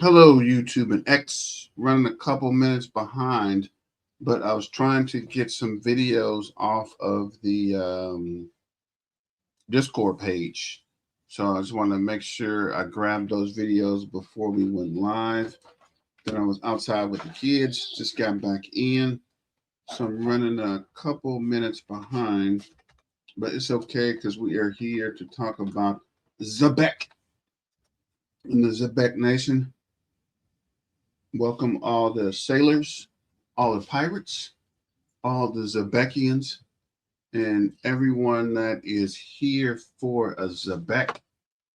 Hello, YouTube and X. Running a couple minutes behind, but I was trying to get some videos off of the Discord page. So I just want to make sure I grabbed those videos before we went live. Then I was outside with the kids, just got back in. So I'm running a couple minutes behind, but it's okay because we are here to talk about Zebec in the Zebec Nation. Welcome all the sailors, all the pirates, all the Zebekians, and everyone that is here for a Zebec,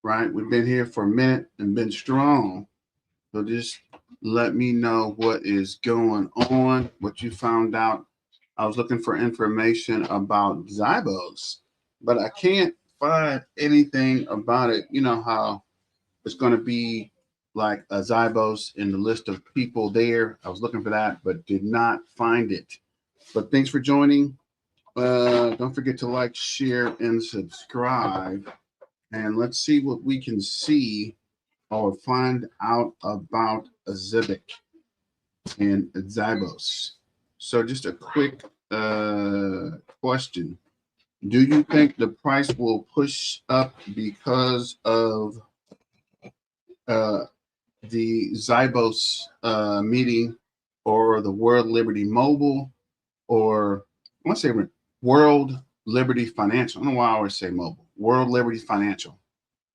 right? We've been here for a minute and been strong. So just let me know what is going on, what you found out. I was looking for information about Zybos, but I can't find anything about it. You know how it's going to be like a Zybos in the list of people there. I was looking for that, but did not find it. But thanks for joining. Don't forget to like, share, and subscribe. And let's see what we can see or find out about Zebec and Zybos. So just a quick question. Do you think the price will push up because of uh, the Zybos meeting or the World Liberty Mobile or I want to say World Liberty Financial? I don't know why I always say mobile. World Liberty Financial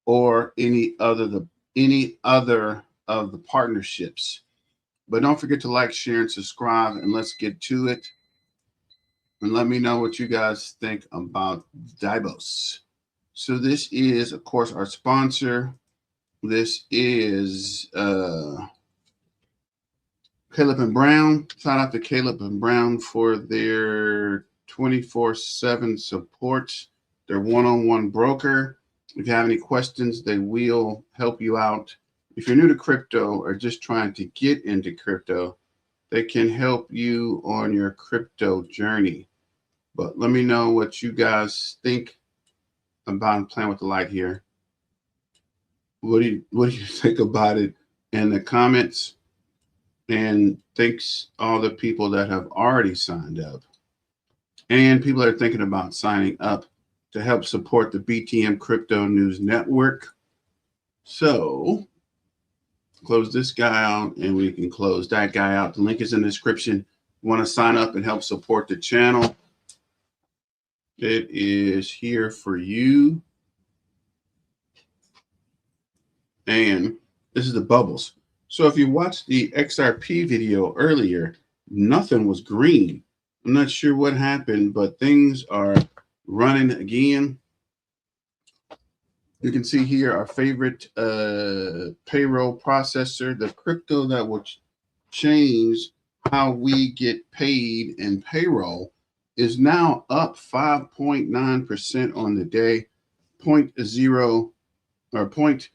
or any other of the partnerships. But don't forget to like, share, and subscribe, and let's get to it. And let me know what you guys think about Davos. So this is, of course, our sponsor. This is Caleb and Brown. Shout out to Caleb and Brown for their 24/7 support. Their one-on-one broker. If you have any questions, they will help you out. If you're new to crypto or just trying to get into crypto, they can help you on your crypto journey. But let me know what you guys think about playing with the light here. What do you think about it in the comments? And thanks all the people that have already signed up and people that are thinking about signing up to help support the BTM Crypto News Network. So close this guy out and we can close that guy out. The link is in the description. You want to sign up and help support the channel. It is here for you. And this is the bubbles. So if you watched the XRP video earlier, nothing was green. I'm not sure what happened, but things are running again. You can see here our favorite payroll processor, the crypto that will change how we get paid in payroll, is now up 5.9% on the day, 0.0 or 0.2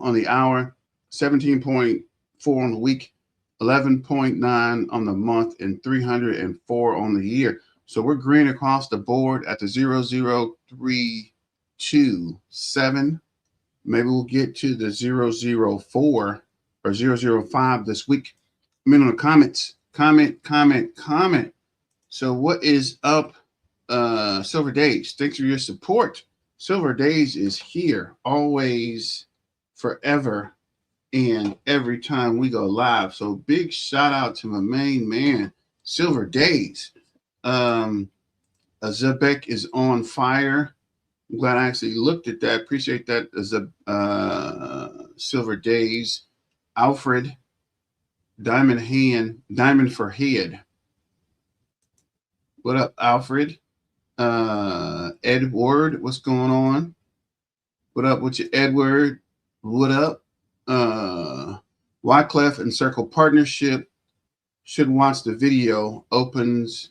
on the hour, 17.4 on the week, 11.9 on the month, and 304 on the year. So we're green across the board at the 0.03227. Maybe we'll get to the 0.004 or 0.005 this week. I mean, on the comments, comment. So what is up, Silver Days? Thanks for your support. Silver Days is here always, forever, and every time we go live. So big shout out to my main man, Silver Days. Zebec is on fire. I'm glad I actually looked at that. Appreciate that. Silver Days. Alfred, Diamond for Head. What up, Alfred? Edward, what's going on? What up with you, Edward? What up? Wyclef and Circle Partnership. Should watch the video. Opens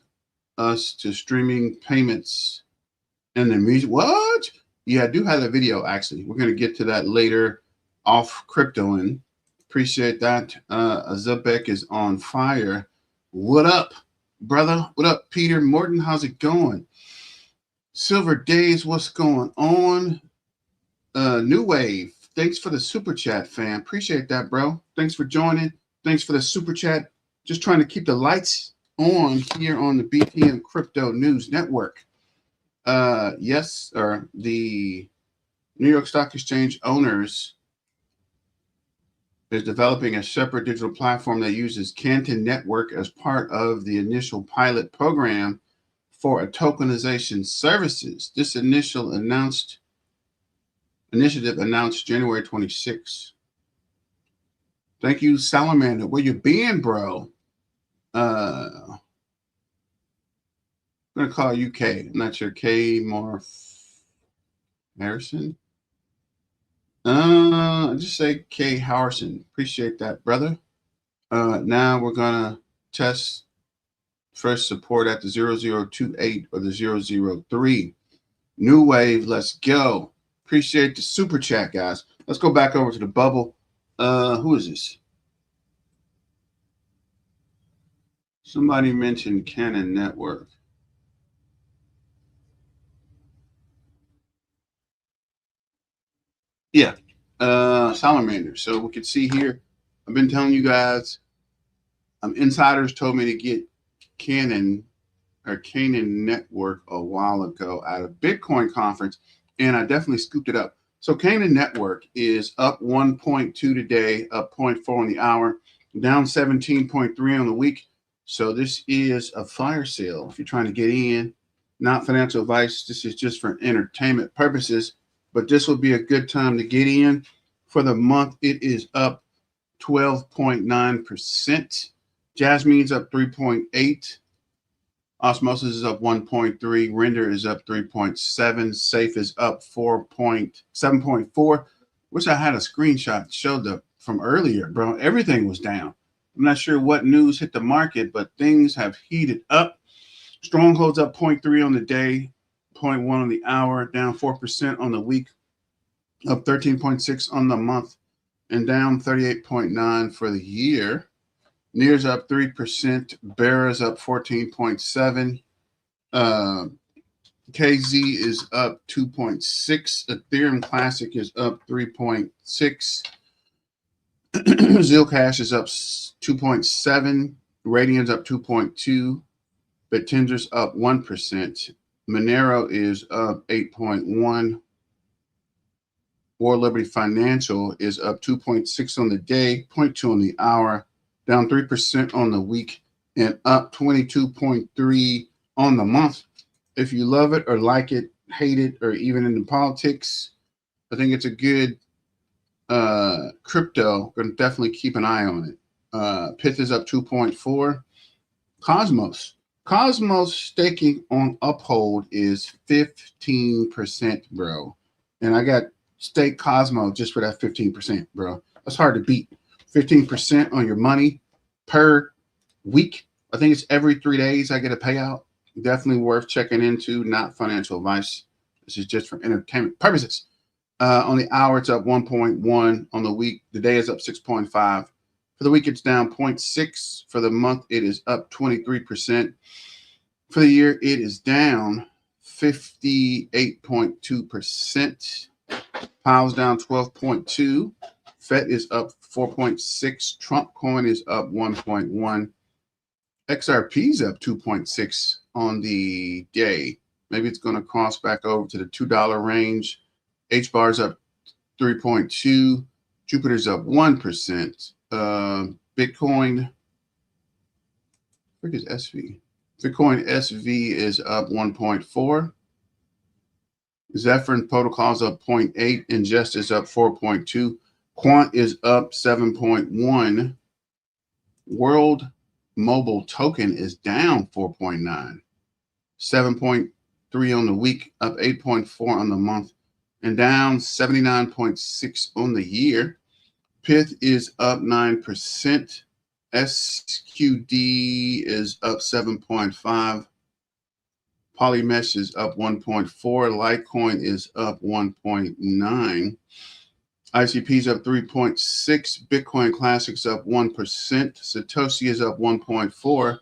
us to streaming payments and the music. What? Yeah, I do have the video, actually. We're going to get to that later off cryptoing. Appreciate that. Zebec is on fire. What up, brother? What up, Peter Morton? How's it going? Silver Days, what's going on? New Wave, Thanks for the super chat, fam. Appreciate that, bro. Thanks for joining. Thanks for the super chat. Just trying to keep the lights on here on the BTN Crypto News Network. Yes, or the New York Stock Exchange owners is developing a separate digital platform that uses Canton Network as part of the initial pilot program for a tokenization services. This initiative announced January 26. Thank you, Salamander. Where you been, bro? I'm gonna call you K. I'm not sure. K Morph Harrison. Just say K Harrison. Appreciate that, brother. Now we're gonna test first support at the 0028 or the 003. New wave, let's go. Appreciate the super chat, guys. Let's go back over to the bubble. Who is this? Somebody mentioned Canton Network. Yeah, Salamander. So we can see here, I've been telling you guys, insiders told me to get Canton Network a while ago at a Bitcoin conference, and I definitely scooped it up. So Canton Network is up 1.2 today, up 0.4 on the hour, down 17.3 on the week. So this is a fire sale. If you're trying to get in, not financial advice, this is just for entertainment purposes, but this will be a good time to get in. For the month, it is up 12.9%. Jasmine's up 3.8. Osmosis is up 1.3. Render is up 3.7. Safe is up 7.4. Wish I had a screenshot showed from earlier, bro. Everything was down. I'm not sure what news hit the market, but things have heated up. Stronghold's up 0.3 on the day, 0.1 on the hour, down 4% on the week, up 13.6 on the month, and down 38.9 for the year. Near's up 3%. Barra's up 14.7. KZ is up 2.6. Ethereum Classic is up 3.6. Zilcash is up 2.7. Radian's up 2.2. Bittender's up 1%. Monero is up 8.1. War Liberty Financial is up 2.6 on the day, 0.2 on the hour, down 3% on the week, and up 22.3 on the month. If you love it or like it, hate it, or even into politics, I think it's a good crypto. Going to definitely keep an eye on it. Pith is up 2.4. Cosmos staking on Uphold is 15%, bro. And I got stake Cosmo just for that 15%, bro. That's hard to beat. 15% on your money per week. I think it's every 3 days I get a payout. Definitely worth checking into. Not financial advice. This is just for entertainment purposes. On the hour, it's up 1.1. On the week, the day is up 6.5. For the week, it's down 0.6. For the month, it is up 23%. For the year, it is down 58.2%. Powell's down 12.2. FET is up 4.6. Trump coin is up 1.1. XRP is up 2.6 on the day. Maybe it's going to cross back over to the $2 range. HBAR's up 3.2. Jupiter's up 1%. Bitcoin, where is SV? Bitcoin SV is up 1.4. Zephyr Protocol's up 0.8. Ingest is up 4.2. Quant is up 7.1. World Mobile Token is down 4.9. 7.3 on the week, up 8.4 on the month, and down 79.6 on the year. Pith is up 9%. SQD is up 7.5. Polymesh is up 1.4. Litecoin is up 1.9. ICP is up 3.6. Bitcoin Classic's up 1%. Satoshi is up 1.4.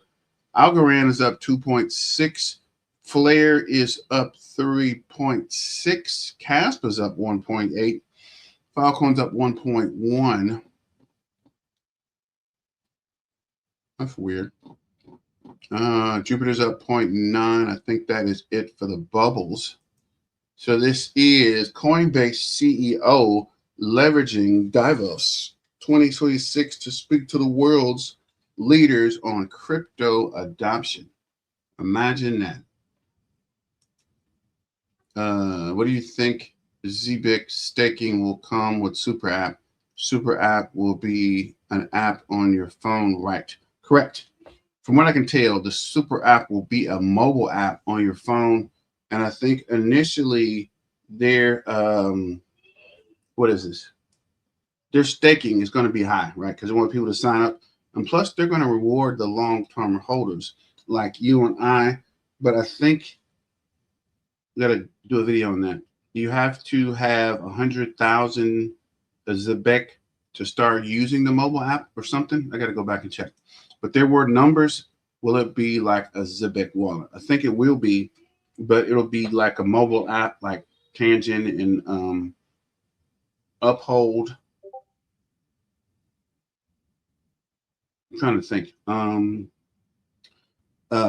Algorand is up 2.6. Flare is up 3.6. Caspa's up 1.8. Filecoin's up 1.1. That's weird. Jupiter's up 0.9. I think that is it for the bubbles. So this is Coinbase CEO leveraging Davos 2026 to speak to the world's leaders on crypto adoption. Imagine that. What do you think? Zebec staking will come with Super App. Super App will be an app on your phone, right? Correct. From what I can tell, the Super App will be a mobile app on your phone. And I think initially their what is this? Their staking is going to be high, right? Because they want people to sign up. And plus they're going to reward the long-term holders like you and I. But I think got to do a video on that. You have to have 100,000 Zebec to start using the mobile app or something. I got to go back and check. But there were numbers. Will it be like a Zebec wallet? I think it will be, but it'll be like a mobile app like Tangent and Uphold. I'm trying to think.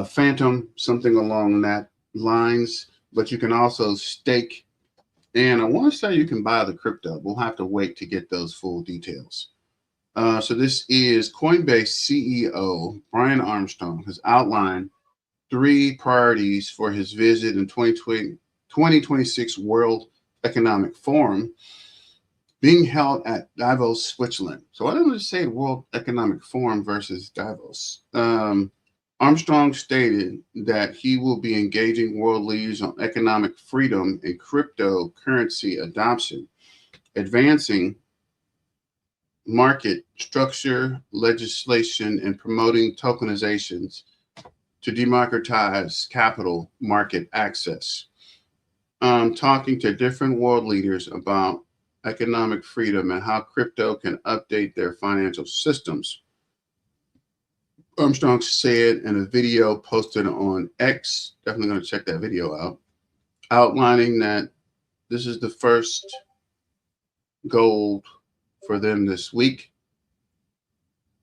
Phantom, something along that lines. But you can also stake. And I want to say you can buy the crypto. We'll have to wait to get those full details. So this is Coinbase CEO Brian Armstrong has outlined 3 priorities for his visit in 2026 World Economic Forum being held at Davos, Switzerland. So why don't we say World Economic Forum versus Davos? Armstrong stated that he will be engaging world leaders on economic freedom and cryptocurrency adoption, advancing market structure legislation, and promoting tokenizations to democratize capital market access. Talking to different world leaders about economic freedom and how crypto can update their financial systems. Armstrong said in a video posted on X, definitely going to check that video out, outlining that this is the first gold for them this week.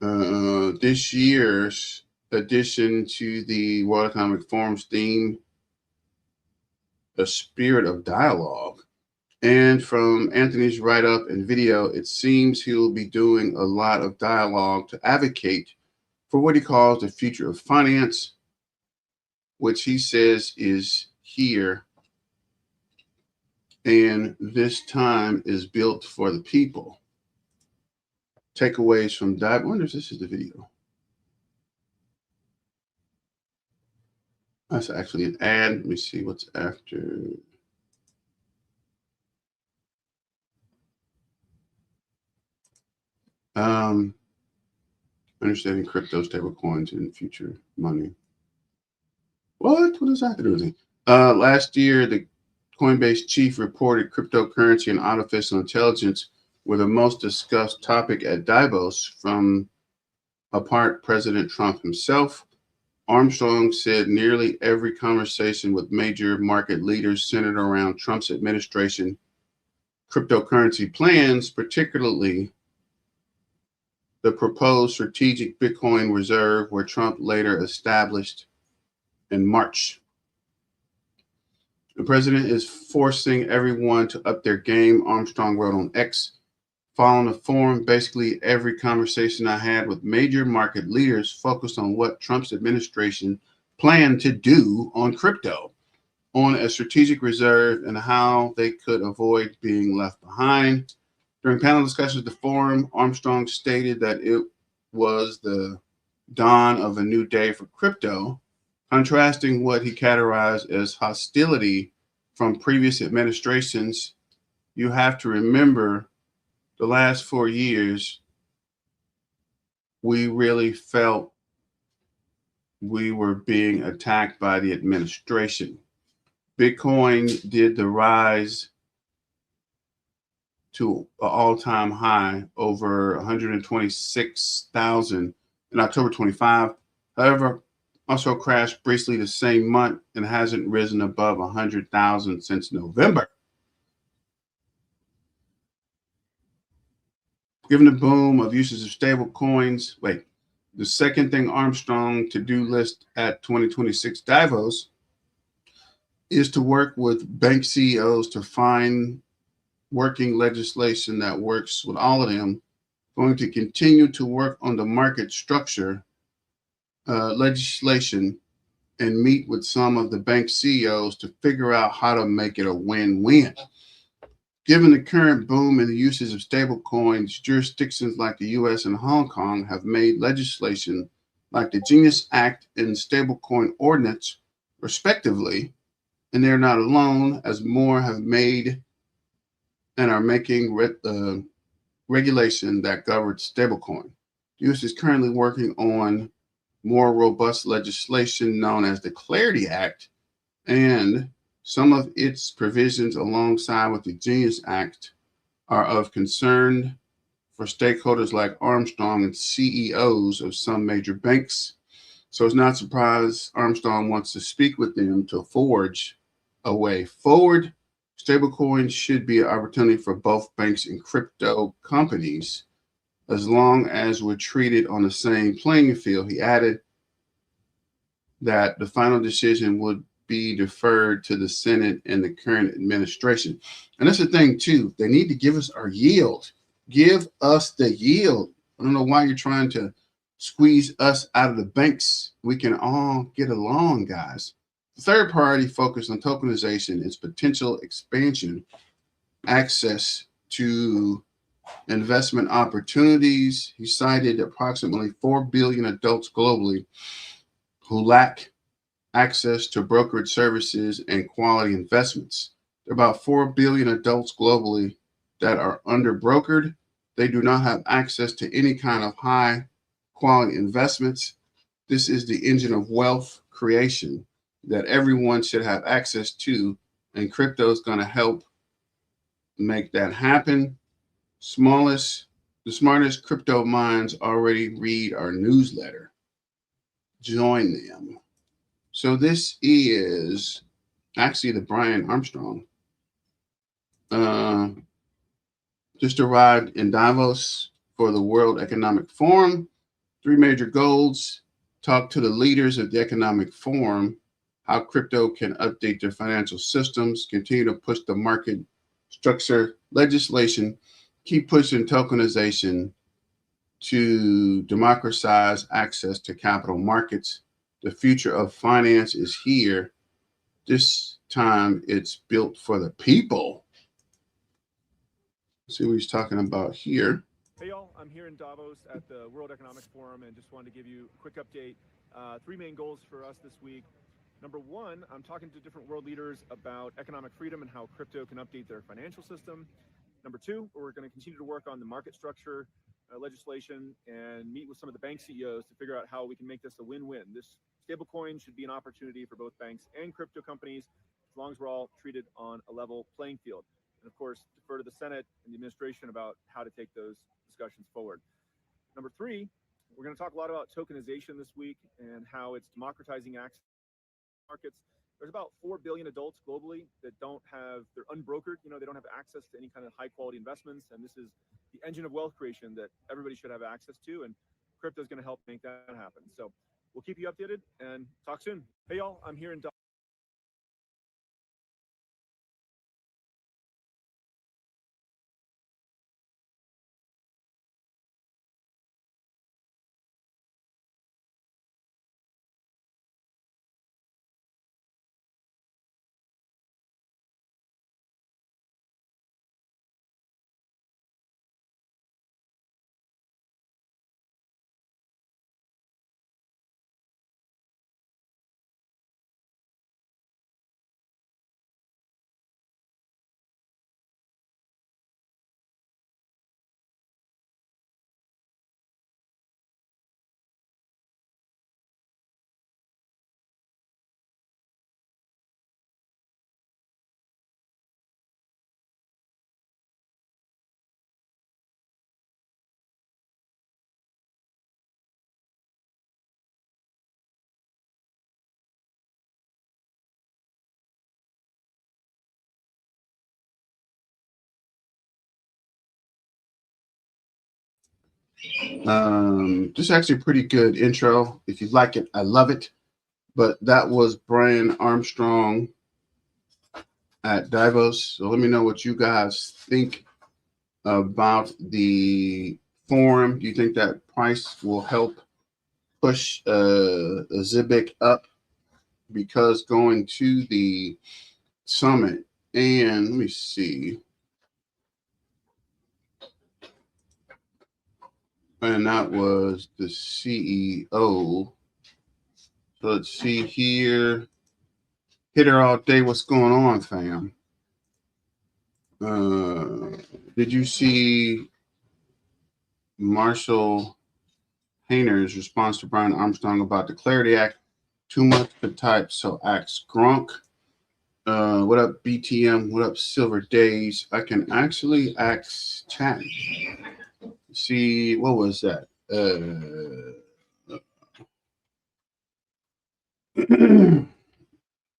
This year's addition to the World Economic Forum's theme, a spirit of dialogue. And from Anthony's write-up and video, it seems he'll be doing a lot of dialogue to advocate for what he calls the future of finance, which he says is here. And this time is built for the people. Takeaways from Davos. I wonder if this is the video. That's actually an ad. Let me see what's after. Understanding crypto, stable coins, and future money. What does that have to do with it? Last year, the Coinbase chief reported cryptocurrency and artificial intelligence were the most discussed topic at Davos, from apart President Trump himself. Armstrong said nearly every conversation with major market leaders centered around Trump's administration cryptocurrency plans, particularly the proposed strategic Bitcoin reserve, where Trump later established in March. The president is forcing everyone to up their game, Armstrong wrote on X. Following the forum, basically every conversation I had with major market leaders focused on what Trump's administration planned to do on crypto, on a strategic reserve, and how they could avoid being left behind. During panel discussions at the forum, Armstrong stated that it was the dawn of a new day for crypto, contrasting what he categorized as hostility from previous administrations. You have to remember the last 4 years, we really felt we were being attacked by the administration. Bitcoin did the rise to an all-time high over 126,000 in October 25. However, also crashed briefly the same month and hasn't risen above 100,000 since November. Given the boom of uses of stable coins, wait, the second thing Armstrong to-do list at 2026 Davos is to work with bank CEOs to find working legislation that works with all of them. Going to continue to work on the market structure legislation and meet with some of the bank CEOs to figure out how to make it a win-win. Given the current boom in the uses of stablecoins, jurisdictions like the US and Hong Kong have made legislation like the Genius Act and Stablecoin Ordinance, respectively, and they're not alone, as more have made and are making regulation that governs stablecoin. The US is currently working on more robust legislation known as the Clarity Act, and some of its provisions, alongside with the Genius Act, are of concern for stakeholders like Armstrong and CEOs of some major banks. So it's not surprised Armstrong wants to speak with them to forge a way forward. Stablecoins should be an opportunity for both banks and crypto companies as long as we're treated on the same playing field. He added that the final decision would be deferred to the Senate and the current administration. And that's the thing, too. They need to give us our yield. Give us the yield. I don't know why you're trying to squeeze us out of the banks. We can all get along, guys. The third priority focused on tokenization is potential expansion, access to investment opportunities. He cited approximately 4 billion adults globally who lack access to brokerage services and quality investments. There are about 4 billion adults globally that are underbrokered. They do not have access to any kind of high quality investments. This is the engine of wealth creation that everyone should have access to, and crypto is going to help make that happen. The smartest crypto minds already read our newsletter. Join them. So this is actually the Brian Armstrong. Uh, just arrived in Davos for the World Economic Forum. Three major goals: talk to the leaders of the Economic Forum, how crypto can update their financial systems, continue to push the market structure legislation, keep pushing tokenization to democratize access to capital markets. The future of finance is here. This time it's built for the people. Let's see what he's talking about here. Hey y'all, I'm here in Davos at the World Economic Forum and just wanted to give you a quick update. Three main goals for us this week. Number one, I'm talking to different world leaders about economic freedom and how crypto can update their financial system. Number two, we're going to continue to work on the market structure legislation and meet with some of the bank CEOs to figure out how we can make this a win-win. This stablecoin should be an opportunity for both banks and crypto companies, as long as we're all treated on a level playing field. And of course, defer to the Senate and the administration about how to take those discussions forward. Number three, we're going to talk a lot about tokenization this week and how it's democratizing access to markets. There's about 4 billion adults globally that they're unbrokered, they don't have access to any kind of high quality investments. And this is the engine of wealth creation that everybody should have access to. And crypto is going to help make that happen. So we'll keep you updated and talk soon. Hey, y'all, I'm here in This is actually a pretty good intro. If you like it, I love it. But that was Brian Armstrong at Davos. So let me know what you guys think about the forum. Do you think that price will help push Zebec up? Because going to the summit, and let me see, and that was the CEO. So let's see here. Hit her all day. What's going on, fam? Did you see Marshall Hayner's response to Brian Armstrong about the Clarity Act? Too much to type, so ask Gronk. What up, BTM? What up, Silver Days? I can actually ask chat. See, what was that?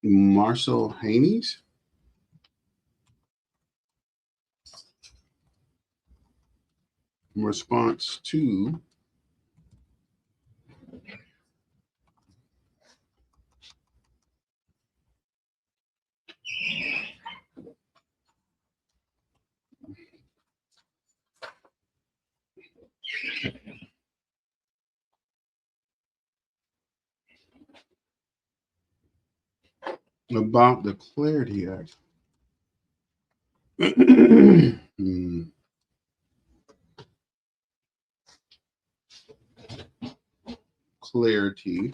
Marshall Haynes? Response to about the Clarity Act. Clarity.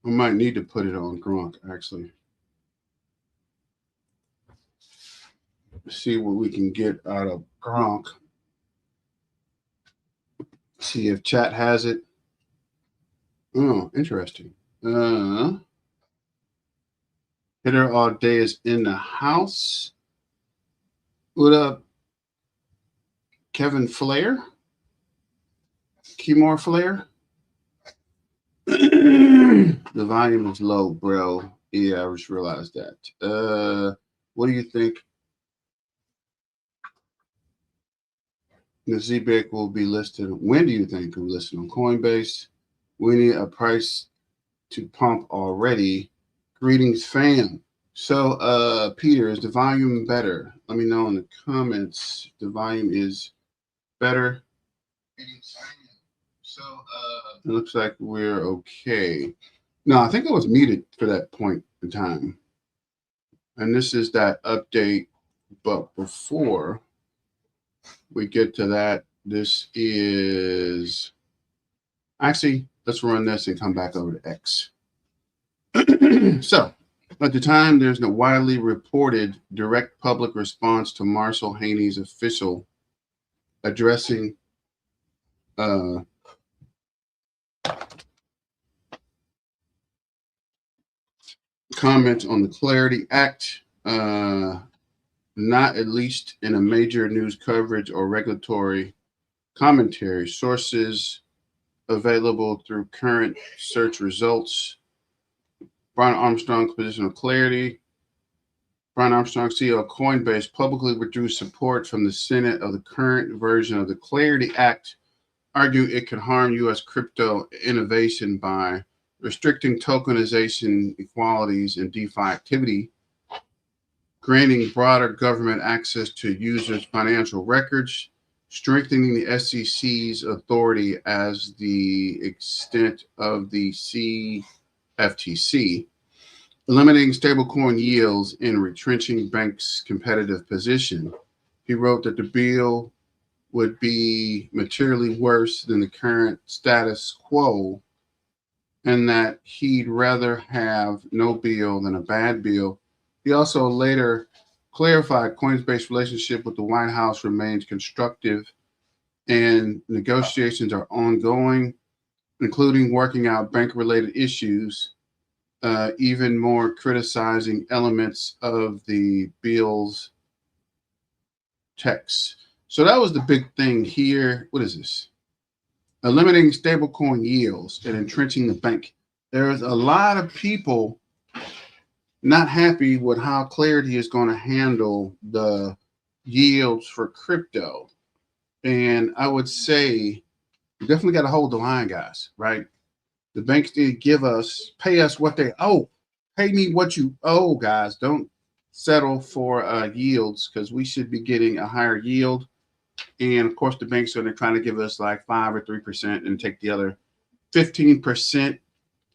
I might need to put it on Gronk, actually. See what we can get out of Gronk. See if chat has it. Oh, interesting. Hitter all day is in the house. What up, Kevin Flair? Keymore Flair? The volume is low, bro. Yeah, I just realized that. What do you think? The Zebec will be listed. When do you think it will be listed on Coinbase? We need a price to pump already. Greetings, fam. So, Peter, is the volume better? Let me know in the comments. The volume is better. So, it looks like we're okay. No, I think I was muted for that point in time. And this is that update. But before we get to that, this is actually, let's run this and come back over to X. So, at the time, there's no widely reported direct public response to Marshall Haney's official addressing comments on the Clarity Act, not at least in a major news coverage or regulatory commentary. Sources available through current search results. Brian Armstrong's position of Clarity. Brian Armstrong, CEO of Coinbase, publicly withdrew support from the Senate of the current version of the Clarity Act, arguing it could harm U.S. crypto innovation by restricting tokenization equalities in DeFi activity, granting broader government access to users' financial records, strengthening the SEC's authority as the extent of the CFTC, eliminating stablecoin yields and retrenching banks' competitive position. He wrote that the bill would be materially worse than the current status quo and that he'd rather have no bill than a bad bill. He also later clarified Coinbase's relationship with the White House remains constructive and negotiations are ongoing, including working out bank-related issues, even more criticizing elements of the bill's text. So that was the big thing here. What is this? Eliminating stablecoin yields and entrenching the bank. There's a lot of people not happy with how Clarity is going to handle the yields for crypto. And I would say you definitely got to hold the line, guys, right? The banks need to pay us what they owe. Pay me what you owe, guys. Don't settle for yields, because we should be getting a higher yield. And of course, the banks are trying to give us like 5 or 3% and take the other 15%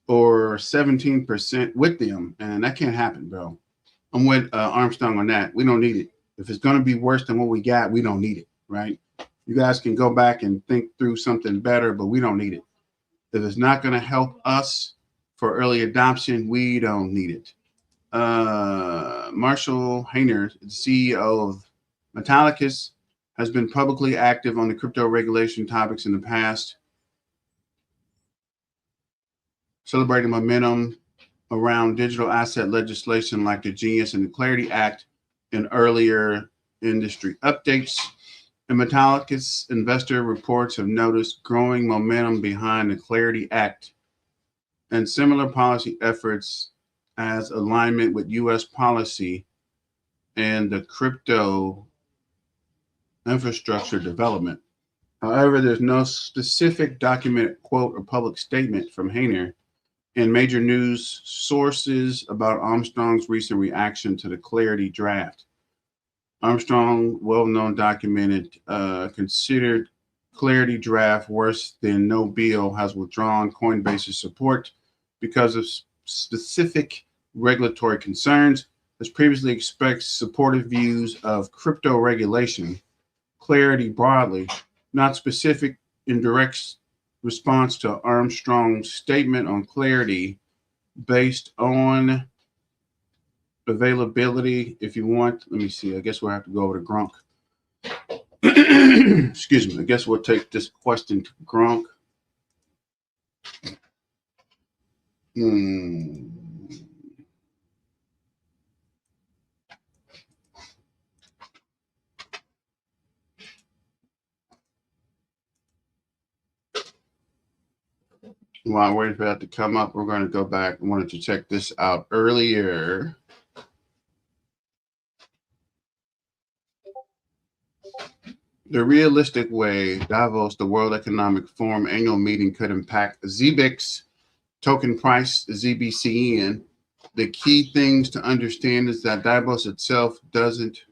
or 17% with them. And that can't happen, bro. I'm with Armstrong on that. We don't need it. If it's going to be worse than what we got, we don't need it, right? You guys can go back and think through something better, but we don't need it. If it's not going to help us for early adoption, we don't need it. Marshall Hayner, the CEO of Metallicus, has been publicly active on the crypto regulation topics in the past, celebrating momentum around digital asset legislation like the Genius and the Clarity Act and earlier industry updates. And Metallicus investor reports have noticed growing momentum behind the Clarity Act and similar policy efforts as alignment with U.S. policy and the crypto infrastructure development. However, there's no specific documented quote or public statement from Hayner and major news sources about Armstrong's recent reaction to the Clarity draft. Armstrong, well-known, documented, considered Clarity draft worse than no bill, has withdrawn Coinbase's support because of specific regulatory concerns, has previously expressed supportive views of crypto regulation, Clarity broadly, not specific in direct response to Armstrong's statement on Clarity based on availability. If you want, let me see. I guess we'll have to go over to Gronk. Excuse me. I guess we'll take this question to Gronk. While waiting for that to come up, we're going to go back. I wanted to check this out earlier. The realistic way Davos, the World Economic Forum annual meeting, could impact Zebec's token price, ZBCN. The key things to understand is that Davos itself doesn't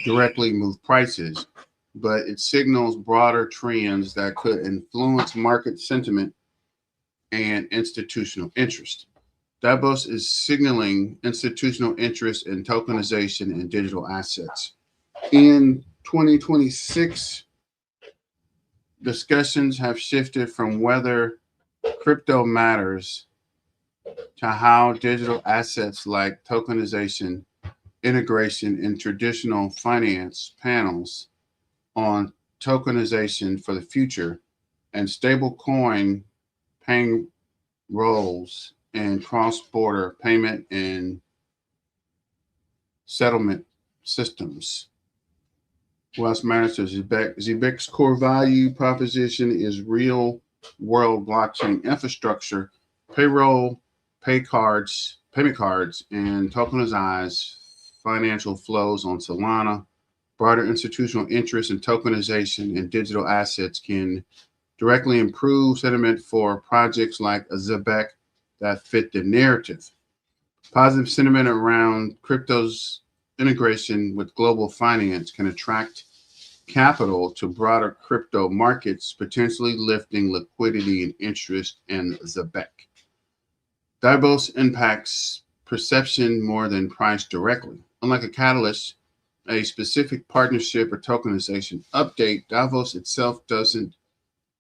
directly move prices, but it signals broader trends that could influence market sentiment and institutional interest. Davos is signaling institutional interest in tokenization and digital assets. In 2026, discussions have shifted from whether crypto matters to how digital assets like tokenization, integration in traditional finance panels on tokenization for the future, and stablecoin paying roles and cross-border payment and settlement systems. What else matters to Zebec? Zebec's core value proposition is real world blockchain infrastructure, payroll, payment cards, and tokenized financial flows on Solana. Broader institutional interest in tokenization and digital assets can directly improve sentiment for projects like Zebec that fit the narrative. Positive sentiment around crypto's integration with global finance can attract capital to broader crypto markets, potentially lifting liquidity and interest in Zebec. Davos impacts perception more than price directly. Unlike a catalyst, a specific partnership or tokenization update, Davos itself doesn't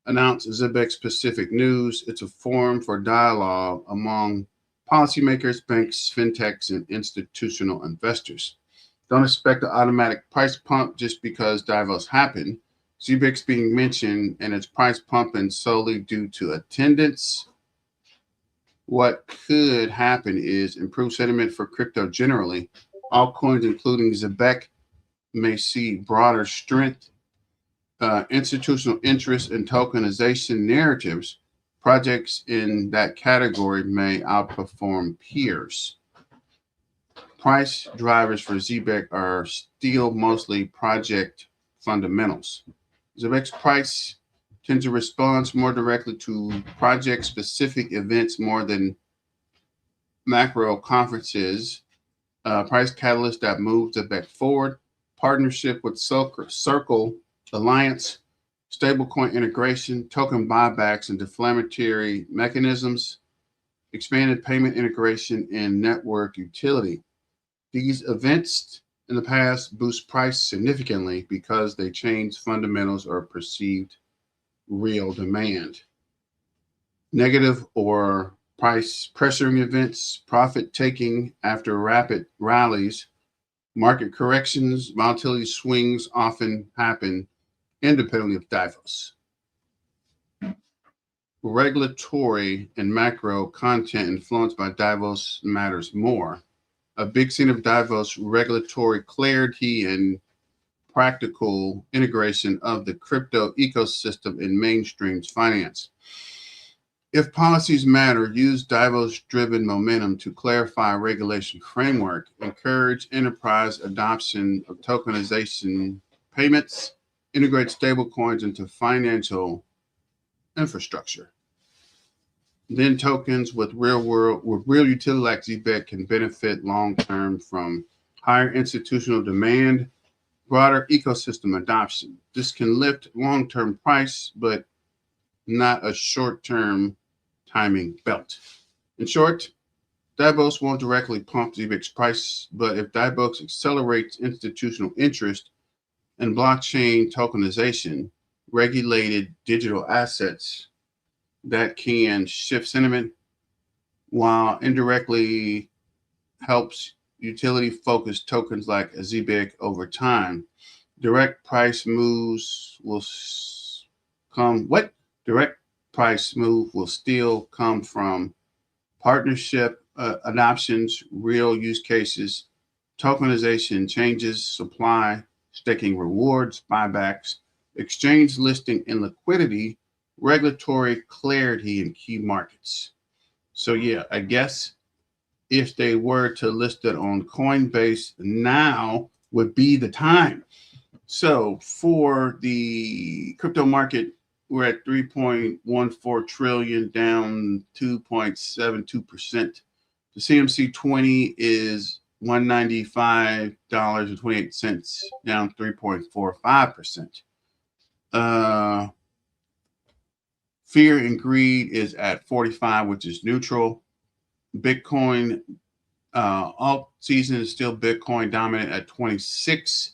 announce Zebec specific news. It's a forum for dialogue among policymakers, banks, fintechs, and institutional investors. Don't expect an automatic price pump just because Davos happened. Zebec's being mentioned and its price pumping solely due to attendance. What could happen is improved sentiment for crypto generally. Altcoins, including Zebec, may see broader strength. Institutional interest in tokenization narratives. Projects in that category may outperform peers. Price drivers for Zebec are still mostly project fundamentals. Zebec's price tends to respond more directly to project-specific events more than macro conferences. Price catalyst that moves Zebec forward. Partnership with Circle Alliance, stablecoin integration, token buybacks, and deflationary mechanisms, expanded payment integration, and network utility. These events in the past boost price significantly because they change fundamentals or perceived real demand. Negative or price pressuring events, profit taking after rapid rallies, market corrections, volatility swings often happen independently of Davos. Regulatory and macro content influenced by Davos matters more. A big scene of Davos, regulatory clarity and practical integration of the crypto ecosystem in mainstream finance. If policies matter, use Davos-driven momentum to clarify regulation framework, encourage enterprise adoption of tokenization payments, integrate stablecoins into financial infrastructure. Then tokens with real utility like Zebec can benefit long-term from higher institutional demand, broader ecosystem adoption. This can lift long-term price, but not a short-term timing belt. In short, Davos won't directly pump Zebec's price, but if Davos accelerates institutional interest in blockchain tokenization, regulated digital assets, that can shift sentiment while indirectly helps utility-focused tokens like Zebec over time. Direct price moves will come. What? Direct price move will still come from partnership adoptions, real use cases, tokenization changes, supply, staking rewards, buybacks, exchange listing and liquidity, regulatory clarity in key markets. So yeah, I guess if they were to list it on Coinbase, now would be the time. So for the crypto market, we're at 3.14 trillion, down 2.72%. The CMC 20 is $195.28, down 3.45%. Fear and greed is at 45, which is neutral. Bitcoin alt season is still Bitcoin dominant at 26.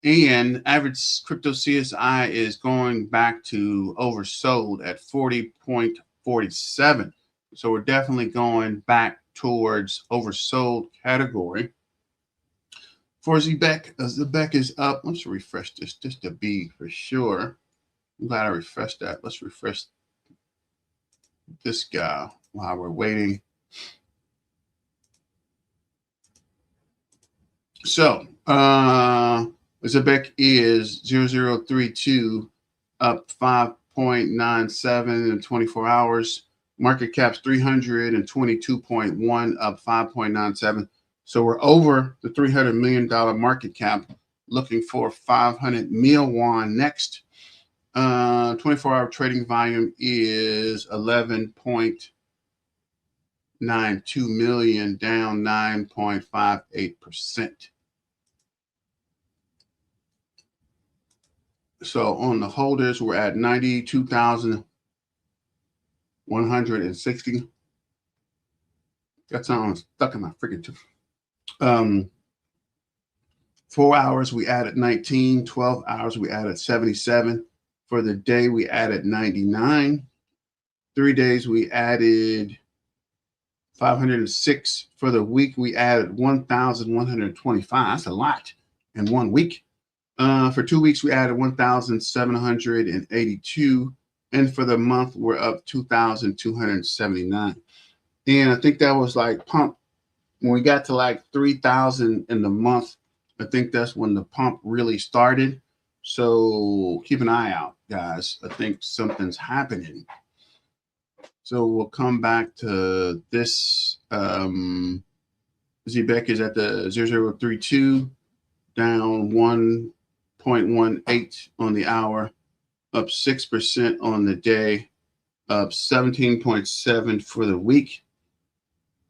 And average crypto CSI is going back to oversold at 40.47. So we're definitely going back towards oversold category. For Zebec, Zebec is up. Let's refresh this just to be for sure. I'm glad I refreshed that. Let's refresh this guy while we're waiting. So, Zebec is 0032, up 5.97 in 24 hours. Market cap's 322.1, up 5.97. So we're over the $300 million market cap, looking for 500 mil won next. 24-hour trading volume is 11.92 million, down 9.58%. So on the holders, we're at 92,160. Got something stuck in my freaking tooth. 4 hours, we added 19. 12 hours, we added 77. For the day, we added 99. 3 days, we added 506. For the week, we added 1,125. That's a lot in 1 week. For 2 weeks, we added 1,782. And for the month, we're up 2,279. And I think that was like pump. When we got to like 3,000 in the month, I think that's when the pump really started. So keep an eye out, guys. I think something's happening. So we'll come back to this. Zebec is at the 0032, down 1.18 on the hour. up 6% on the day, up 17.7 for the week.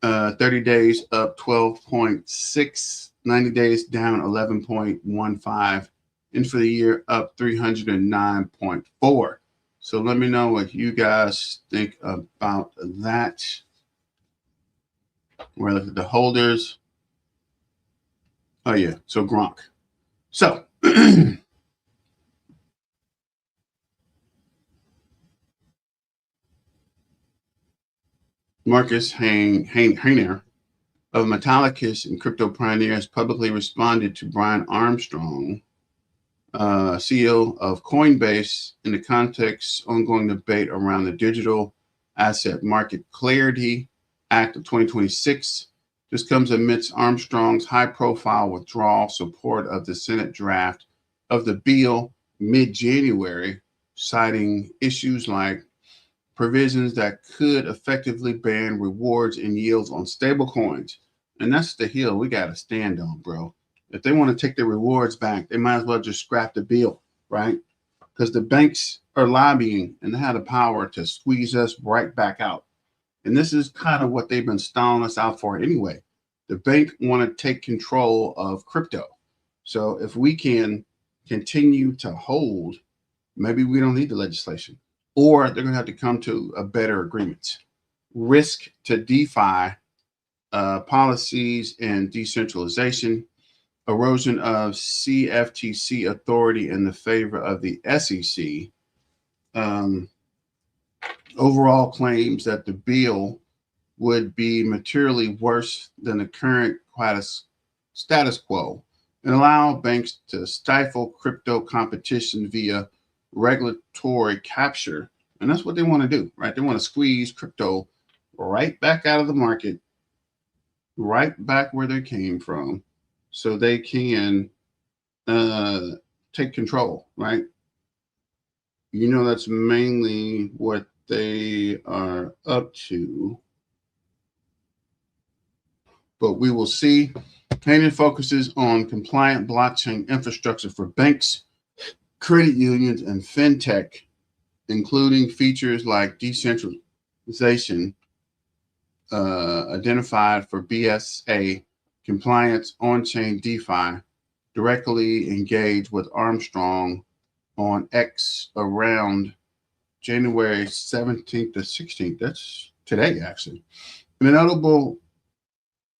30 days up 12.6, 90 days down 11.15, and for the year up 309.4. So let me know what you guys think about that. We're looking at the holders. Oh yeah, so Gronk. So Marcus Hayner of Metallicus and Crypto Pioneers publicly responded to Brian Armstrong, CEO of Coinbase, in the context ongoing debate around the Digital Asset Market Clarity Act of 2026. This comes amidst Armstrong's high-profile withdrawal support of the Senate draft of the bill mid-January, citing issues like provisions that could effectively ban rewards and yields on stablecoins. And that's the hill we got to stand on, bro. If they want to take their rewards back, they might as well just scrap the bill, right? Because the banks are lobbying and they have the power to squeeze us right back out. And this is kind of what they've been stalling us out for anyway. The bank want to take control of crypto. So if we can continue to hold, maybe we don't need the legislation. Or they're going to have to come to a better agreement. Risk to DeFi policies and decentralization, erosion of CFTC authority in the favor of the SEC, overall claims that the bill would be materially worse than the current status quo and allow banks to stifle crypto competition via regulatory capture. And that's what they want to do, right? They want to squeeze crypto right back out of the market, right back where they came from, so they can take control, right? You know, that's mainly what they are up to. But we will see. Hayden focuses on compliant blockchain infrastructure for banks, credit unions, and fintech, including features like decentralization identified for BSA compliance on-chain DeFi. Directly engaged with Armstrong on X around January 17th to 16th. That's today, actually. In a notable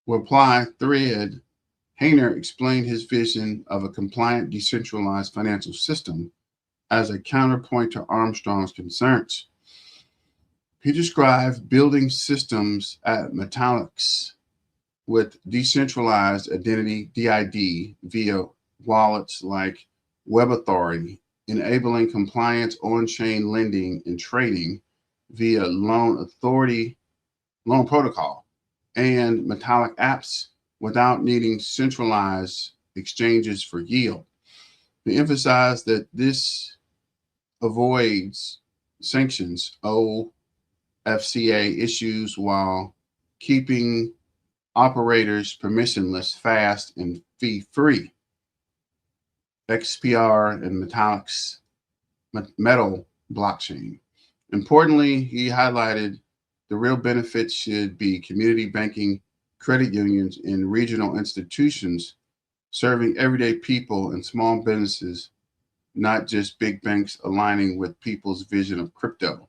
reply thread, Hayner explained his vision of a compliant, decentralized financial system as a counterpoint to Armstrong's concerns. He described building systems at Metallicus with decentralized identity, DID, via wallets like Web Authority, enabling compliance on-chain lending and trading via loan protocol, and Metallic apps without needing centralized exchanges for yield. He emphasized that this avoids sanctions, OFCA issues, while keeping operators permissionless, fast, and fee-free. XPR and Metallic's metal blockchain. Importantly, he highlighted the real benefits should be community banking, credit unions, and regional institutions serving everyday people and small businesses, not just big banks aligning with people's vision of crypto.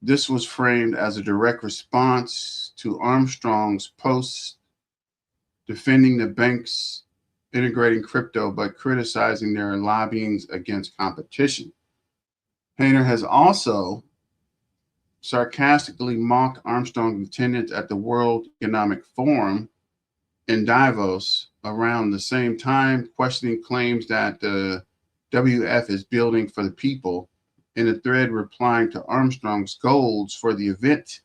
This was framed as a direct response to Armstrong's posts defending the banks integrating crypto but criticizing their lobbyings against competition. Hayner has also sarcastically mocked Armstrong's attendance at the World Economic Forum in Davos around the same time, questioning claims that the WF is building for the people, in a thread replying to Armstrong's goals for the event,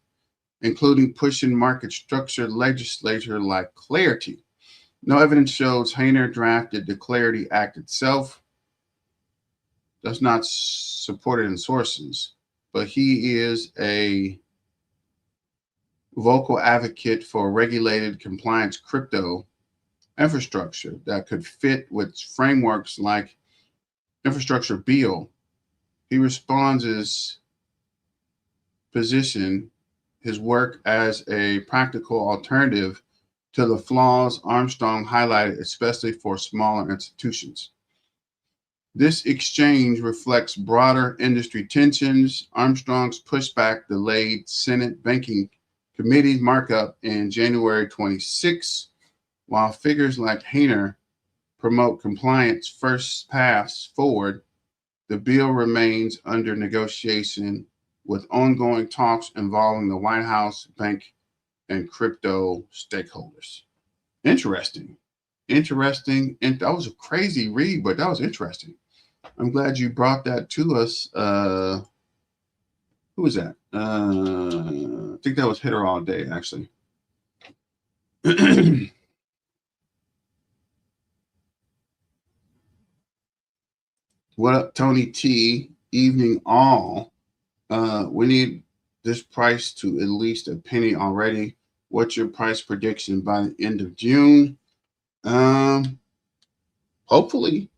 including pushing market structure legislation like Clarity. No evidence shows Hayner drafted the Clarity Act itself. That's not supported in sources, but he is a vocal advocate for regulated compliance crypto infrastructure that could fit with frameworks like infrastructure bill he responds his position, his work as a practical alternative to the flaws Armstrong highlighted, especially for smaller institutions. This exchange reflects broader industry tensions. Armstrong's pushback delayed Senate Banking Committee markup in January 26, while figures like Hayner promote compliance first pass forward. The bill remains under negotiation with ongoing talks involving the White House, bank, and crypto stakeholders. Interesting. Interesting. And that was a crazy read, but that was interesting. I'm glad you brought that to us. Who was that? I think that was Hitter All Day, actually. What up, Tony T? Evening all. We need this price to at least a penny already. What's your price prediction by the end of June? Hopefully,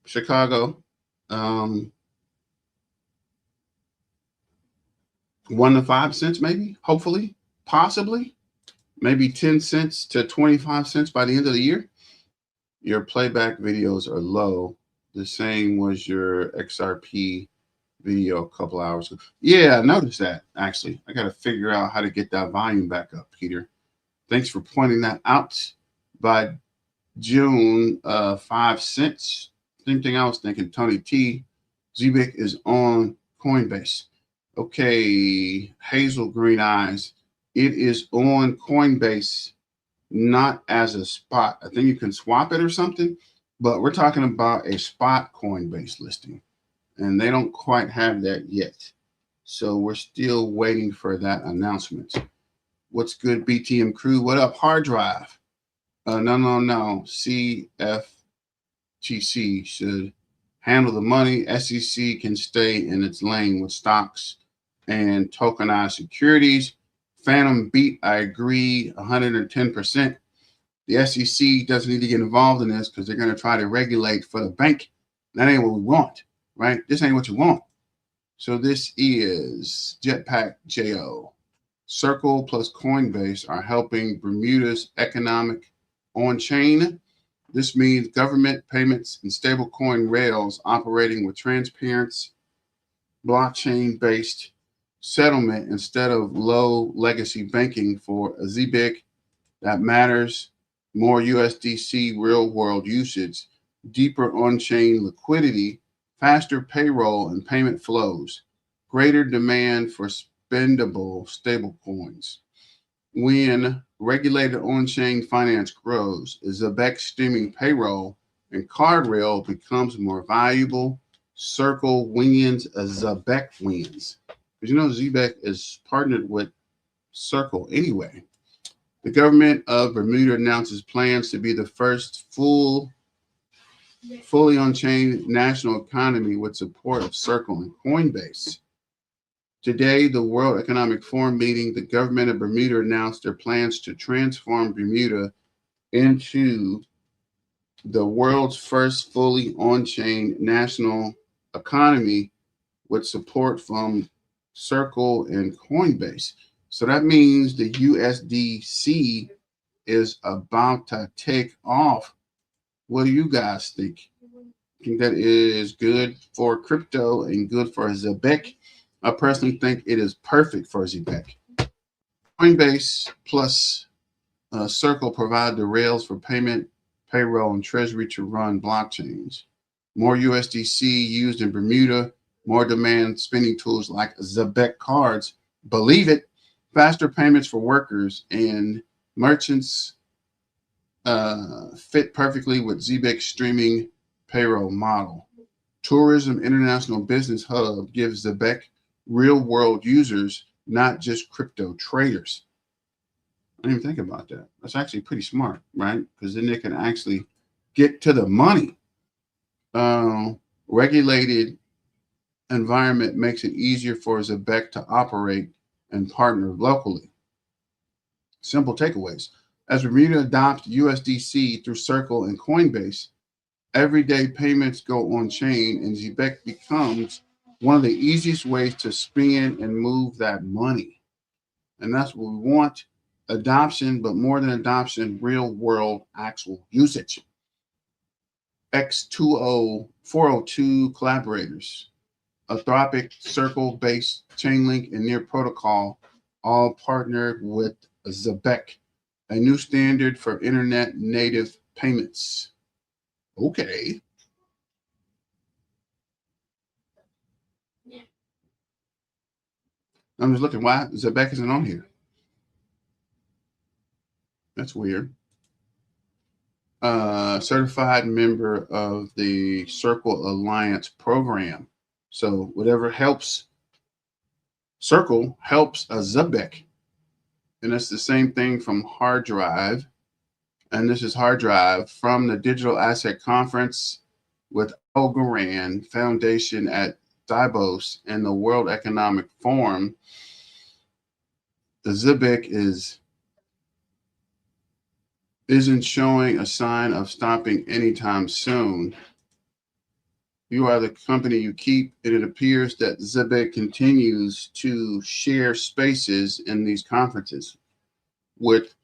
Chicago. 1 to 5 cents, maybe, hopefully, possibly, maybe 10 cents to 25 cents by the end of the year. Your playback videos are low. The same was your XRP video a couple hours ago. Yeah, I noticed that, actually. I got to figure out how to get that volume back up, Peter. Thanks for pointing that out. By June, 5 cents. Same thing I was thinking, Tony T. Zebec is on Coinbase. Okay, Hazel Green Eyes. It is on Coinbase, not as a spot. I think you can swap it or something, but we're talking about a spot Coinbase listing, and they don't quite have that yet. So we're still waiting for that announcement. What's good, BTM crew? What up, hard drive? No. CFTC should handle the money. SEC can stay in its lane with stocks and tokenized securities. Phantom beat, I agree, 110%. The SEC doesn't need to get involved in this because they're going to try to regulate for the bank. That ain't what we want, right? This ain't what you want. So this is Jetpack JO. Circle plus Coinbase are helping Bermuda's economic on-chain. This means government payments and stablecoin rails operating with transparency, blockchain-based settlement instead of low legacy banking for a Zebec that matters, more USDC real world usage, deeper on-chain liquidity, faster payroll and payment flows, greater demand for spendable stablecoins. When regulated on-chain finance grows, Zebec streaming payroll and card rail becomes more valuable. Circle wins, Zebec wins. Because you know Zebec is partnered with Circle anyway. The government of Bermuda announces plans to be the first fully on-chain national economy with support of Circle and Coinbase. Today, the World Economic Forum meeting, the government of Bermuda announced their plans to transform Bermuda into the world's first fully on-chain national economy with support from Circle and Coinbase. So that means the USDC is about to take off. What do you guys think? I think that is good for crypto and good for Zebec. I personally think it is perfect for Zebec. Coinbase plus Circle provide the rails for payment, payroll, and treasury to run blockchains. More USDC used in Bermuda, more demand spending tools like Zebec cards. Believe it. Faster payments for workers and merchants fit perfectly with Zebec's streaming payroll model. Tourism International Business Hub gives Zebec real-world users, not just crypto traders. I didn't even think about that. That's actually pretty smart, right? Because then they can actually get to the money. Regulated environment makes it easier for Zebec to operate and partner locally. Simple takeaways. As Bermuda adopts USDC through Circle and Coinbase, everyday payments go on chain, and Zebec becomes one of the easiest ways to spend and move that money. And that's what we want: adoption, but more than adoption, real world actual usage. X402 collaborators, Anthropic, Circle-based Chainlink, and Near Protocol all partnered with Zebec, a new standard for internet native payments. Okay. I'm just looking why Zebec isn't on here. That's weird. Certified member of the Circle Alliance program. So whatever helps Circle helps a Zebec. And it's the same thing from Hard Drive. And this is Hard Drive from the Digital Asset Conference with Algorand Foundation at Davos and the World Economic Forum. The Zebec isn't showing a sign of stopping anytime soon. You are the company you keep, and it appears that Zebec continues to share spaces in these conferences with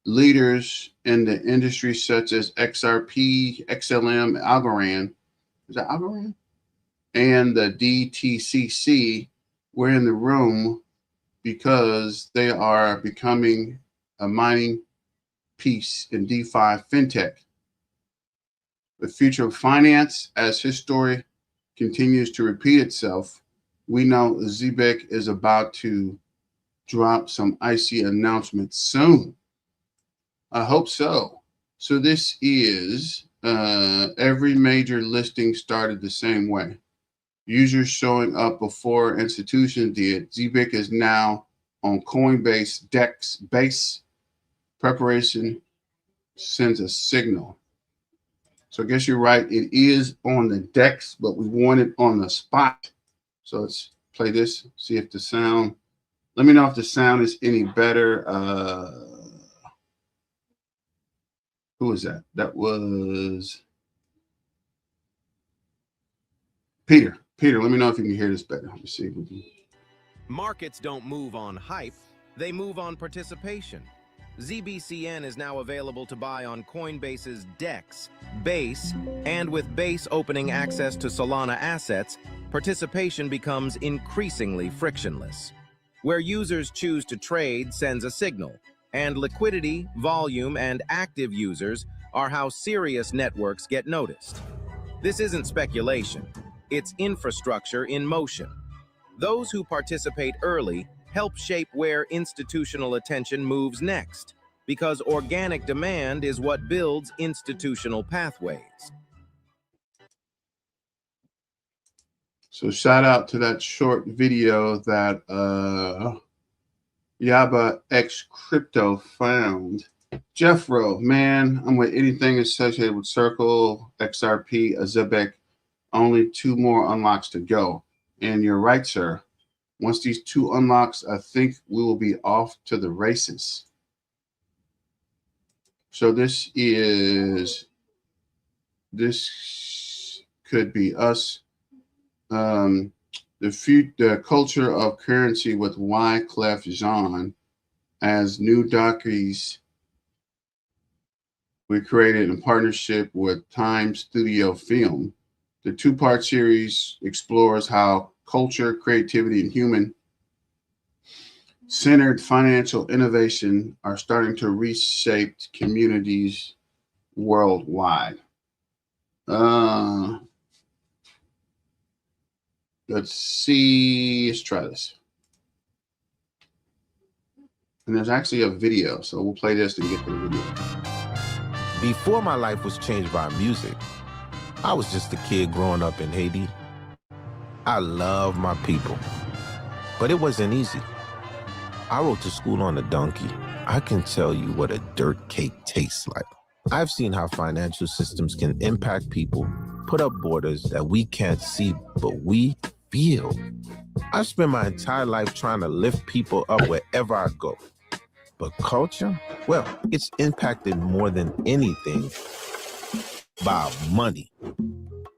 leaders in the industry such as XRP, XLM, Algorand. Is that Algorand? And the DTCC were in the room because they are becoming a mining piece in DeFi fintech. The future of finance, as history continues to repeat itself, we know Zebec is about to drop some icy announcements soon. I hope so. So this is every major listing started the same way. Users showing up before institutions did. Zebec is now on Coinbase DEX base. Preparation sends a signal. So I guess you're right. It is on the DEX, but we want it on the spot. So let's play this, see if the sound, let me know if the sound is any better. Who was that? That was Peter. Peter, let me know if you can hear this better. Let me see if we can. Markets don't move on hype, they move on participation. ZBCN is now available to buy on Coinbase's DEX, Base, and with Base opening access to Solana assets, participation becomes increasingly frictionless. Where users choose to trade sends a signal, and liquidity, volume, and active users are how serious networks get noticed. This isn't speculation, it's infrastructure in motion. Those who participate early help shape where institutional attention moves next, because organic demand is what builds institutional pathways. So shout out to that short video that Yaba X Crypto found. Jeffro, man, I'm with anything associated with Circle, XRP, Zebec. Only 2 more unlocks to go. And you're right, sir. Once these 2 unlocks, I think we will be off to the races. So this could be us. The culture of currency with Wyclef Jean as new dockeries we created in partnership with Time Studio Film. The 2-part series explores how culture, creativity, and human-centered financial innovation are starting to reshape communities worldwide. Let's see. Let's try this. And there's actually a video, so we'll play this and get to the video. Before my life was changed by music, I was just a kid growing up in Haiti. I love my people, but it wasn't easy. I rode to school on a donkey. I can tell you what a dirt cake tastes like. I've seen how financial systems can impact people, put up borders that we can't see, but we feel. I've spent my entire life trying to lift people up wherever I go. But culture, well, it's impacted more than anything by money.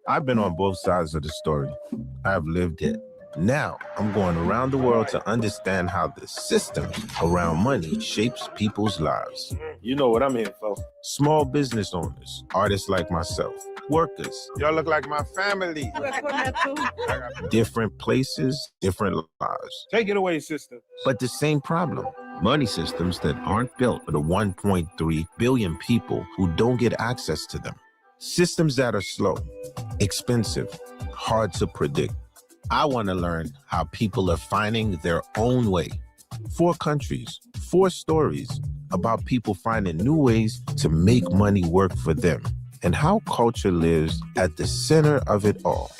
I've been on both sides of the story. I've lived it. Now I'm going around the world to understand how the system around money shapes people's lives. You know what I'm here for. Small business owners, artists like myself, workers. Y'all look like my family. Different places, different lives. Take it away, sister. But the same problem. Money systems that aren't built for the 1.3 billion people who don't get access to them. Systems that are slow, expensive, hard to predict. I want to learn how people are finding their own way. 4 countries, 4 stories about people finding new ways to make money work for them and how culture lives at the center of it all.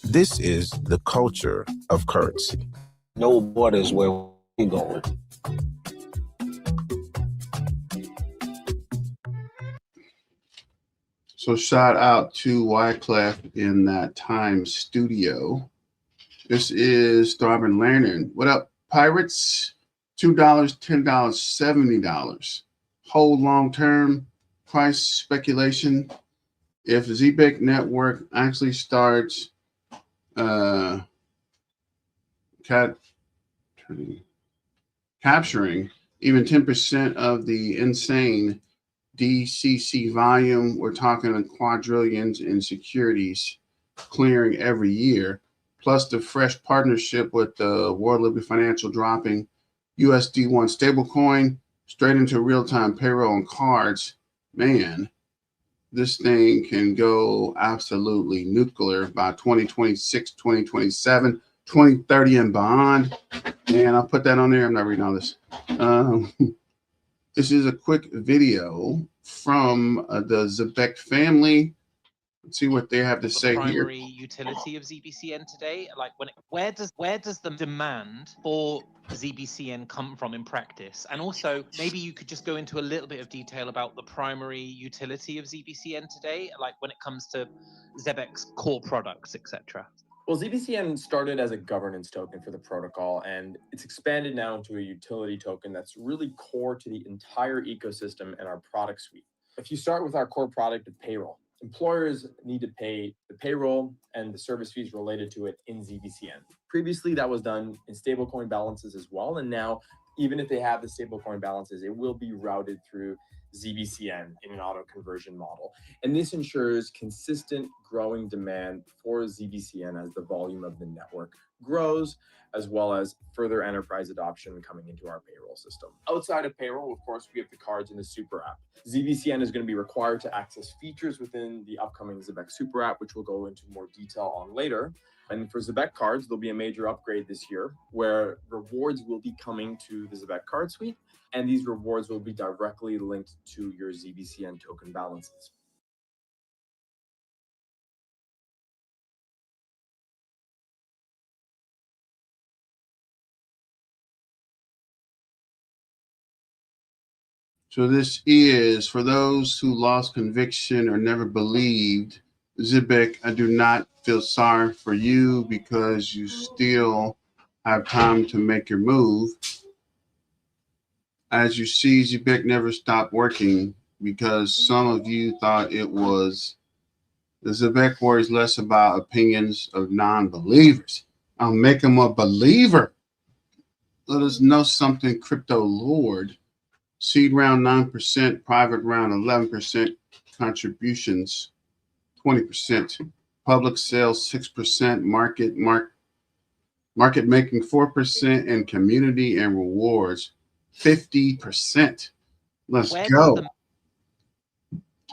This is the culture of currency. No borders where we're going. So shout out to Wyclef in that time studio. This is Throbbing Lantern. What up, pirates? $2, $10, $70. Hold long term price speculation. If Zebec Network actually starts capturing even 10% of the insane DCC volume, we're talking quadrillions in securities clearing every year, plus the fresh partnership with the World Liberty Financial dropping USD1 stablecoin straight into real-time payroll and cards. Man, this thing can go absolutely nuclear by 2026, 2027, 2030 and beyond. And I'll put that on there. I'm not reading all this. This is a quick video from the Zebec family. Let's see what they have to say here. Primary utility of ZBCN today, like where does the demand for ZBCN come from in practice? And also, maybe you could just go into a little bit of detail about the primary utility of ZBCN today, like when it comes to Zebec's core products, etc. Well, ZBCN started as a governance token for the protocol, and it's expanded now into a utility token that's really core to the entire ecosystem and our product suite. If you start with our core product of payroll, employers need to pay the payroll and the service fees related to it in ZBCN. Previously, that was done in stablecoin balances as well, and now, even if they have the stablecoin balances, it will be routed through ZBCN in an auto conversion model. And this ensures consistent growing demand for ZBCN as the volume of the network grows, as well as further enterprise adoption coming into our payroll system. Outside of payroll, of course, we have the cards in the super app. ZBCN is going to be required to access features within the upcoming Zebec super app, which we'll go into more detail on later. And for Zebec cards, there'll be a major upgrade this year where rewards will be coming to the Zebec card suite, and these rewards will be directly linked to your ZBCN token balances. So this is for those who lost conviction or never believed. Zebec, I do not feel sorry for you because you still have time to make your move. As you see, Zebec never stopped working because some of you thought it was. The Zebec worries less about opinions of non-believers. I'll make them a believer. Let us know something, crypto lord. Seed round 9%, private round 11%, contributions 20%, public sales 6%, market making 4%, and community and rewards 50%. Let's go.